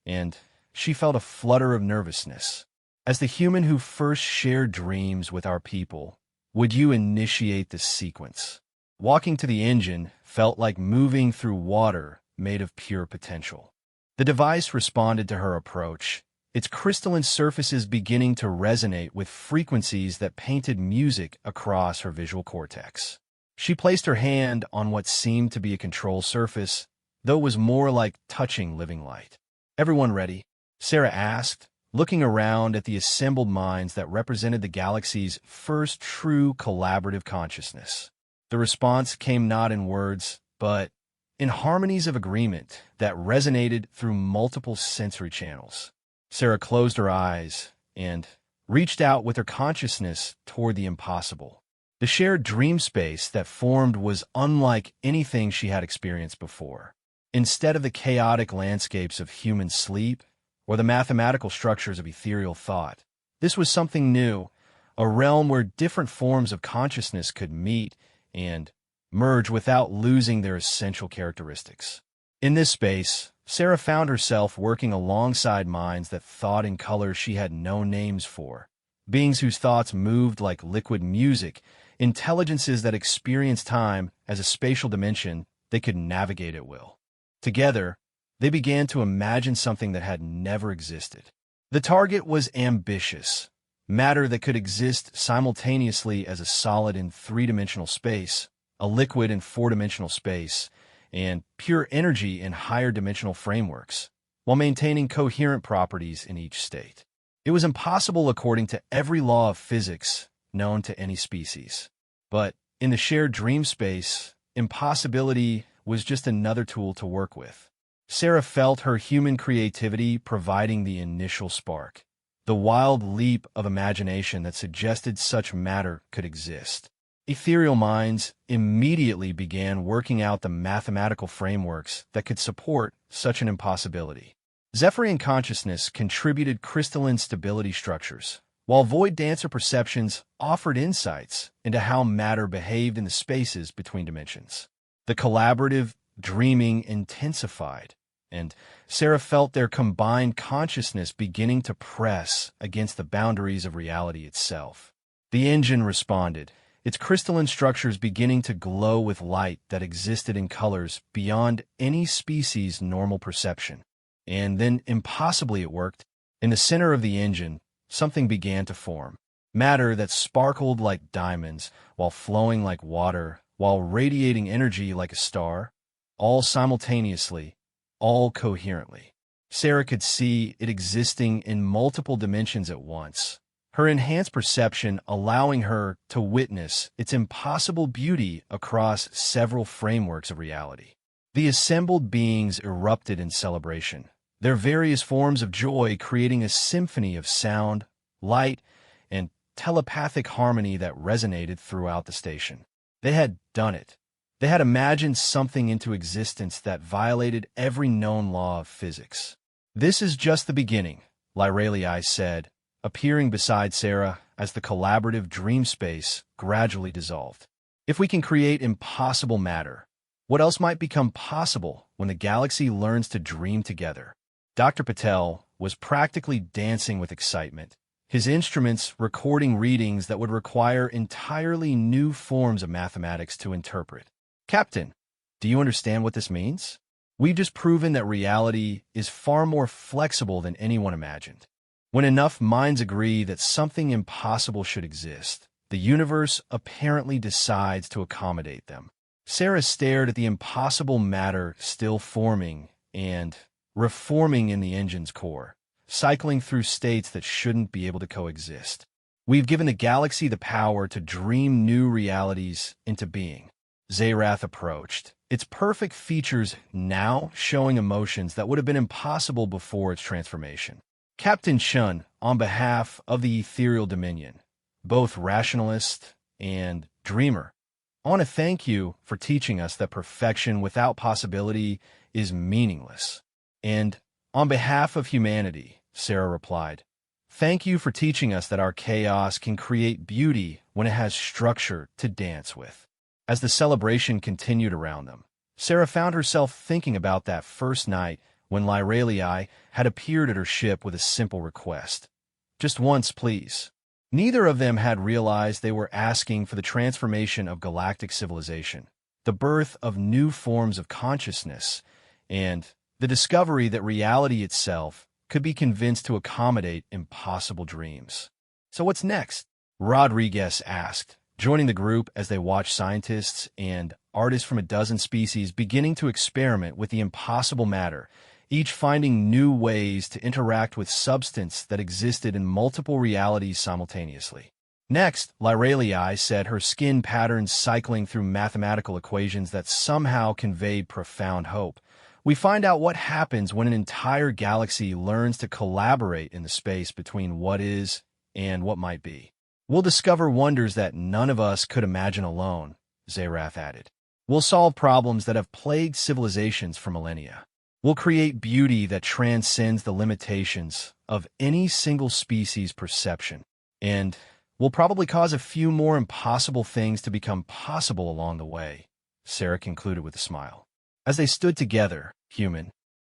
and she felt a flutter of nervousness. "As the human who first shared dreams with our people, would you initiate this sequence?" Walking to the engine felt like moving through water made of pure potential. The device responded to her approach, its crystalline surfaces beginning to resonate with frequencies that painted music across her visual cortex. She placed her hand on what seemed to be a control surface, though it was more like touching living light. "Everyone ready?" Sarah asked, looking around at the assembled minds that represented the galaxy's first true collaborative consciousness. The response came not in words, but in harmonies of agreement that resonated through multiple sensory channels. Sarah closed her eyes and reached out with her consciousness toward the impossible. The shared dream space that formed was unlike anything she had experienced before. Instead of the chaotic landscapes of human sleep or the mathematical structures of ethereal thought, this was something new, a realm where different forms of consciousness could meet and merge without losing their essential characteristics. In this space, Sarah found herself working alongside minds that thought in colors she had no names for, beings whose thoughts moved like liquid music, intelligences that experienced time as a spatial dimension they could navigate at will. Together, they began to imagine something that had never existed. The target was ambitious, matter that could exist simultaneously as a solid in three-dimensional space, a liquid in four-dimensional space, and pure energy in higher dimensional frameworks, while maintaining coherent properties in each state. It was impossible according to every law of physics known to any species. But in the shared dream space, impossibility was just another tool to work with. Sarah felt her human creativity providing the initial spark, the wild leap of imagination that suggested such matter could exist. Ethereal minds immediately began working out the mathematical frameworks that could support such an impossibility. Zephyrian consciousness contributed crystalline stability structures, while void dancer perceptions offered insights into how matter behaved in the spaces between dimensions. The collaborative dreaming intensified, and Sarah felt their combined consciousness beginning to press against the boundaries of reality itself. The engine responded, its crystalline structures beginning to glow with light that existed in colors beyond any species' normal perception. And then, impossibly it worked. In the center of the engine, something began to form. Matter that sparkled like diamonds, while flowing like water, while radiating energy like a star, all simultaneously, all coherently. Sarah could see it existing in multiple dimensions at once, her enhanced perception allowing her to witness its impossible beauty across several frameworks of reality. The assembled beings erupted in celebration, their various forms of joy creating a symphony of sound, light, and telepathic harmony that resonated throughout the station. They had done it. They had imagined something into existence that violated every known law of physics. "This is just the beginning," Lyralii said, appearing beside Sarah as the collaborative dream space gradually dissolved. "If we can create impossible matter, what else might become possible when the galaxy learns to dream together?" Dr. Patel was practically dancing with excitement, his instruments recording readings that would require entirely new forms of mathematics to interpret. "Captain, do you understand what this means? We've just proven that reality is far more flexible than anyone imagined. When enough minds agree that something impossible should exist, the universe apparently decides to accommodate them." Sarah stared at the impossible matter still forming and reforming in the engine's core, cycling through states that shouldn't be able to coexist. "We've given the galaxy the power to dream new realities into being." Zerath approached, its perfect features now showing emotions that would have been impossible before its transformation. "Captain Shun, on behalf of the Ethereal Dominion, both rationalist and dreamer, I want to thank you for teaching us that perfection without possibility is meaningless." "And on behalf of humanity," Sarah replied, "thank you for teaching us that our chaos can create beauty when it has structure to dance with." As the celebration continued around them, Sarah found herself thinking about that first night when Lyralii had appeared at her ship with a simple request. "Just once, please." Neither of them had realized they were asking for the transformation of galactic civilization, the birth of new forms of consciousness, and the discovery that reality itself could be convinced to accommodate impossible dreams. "So what's next?" Rodriguez asked, joining the group as they watched scientists and artists from a dozen species beginning to experiment with the impossible matter, each finding new ways to interact with substance that existed in multiple realities simultaneously. Next, Lyralii said, her skin patterns cycling through mathematical equations that somehow conveyed profound hope. "We find out what happens when an entire galaxy learns to collaborate in the space between what is and what might be. We'll discover wonders that none of us could imagine alone," Zerath added. "We'll solve problems that have plagued civilizations for millennia. We'll create beauty that transcends the limitations of any single species' perception. And we'll probably cause a few more impossible things to become possible along the way," Sarah concluded with a smile. As they stood together, human,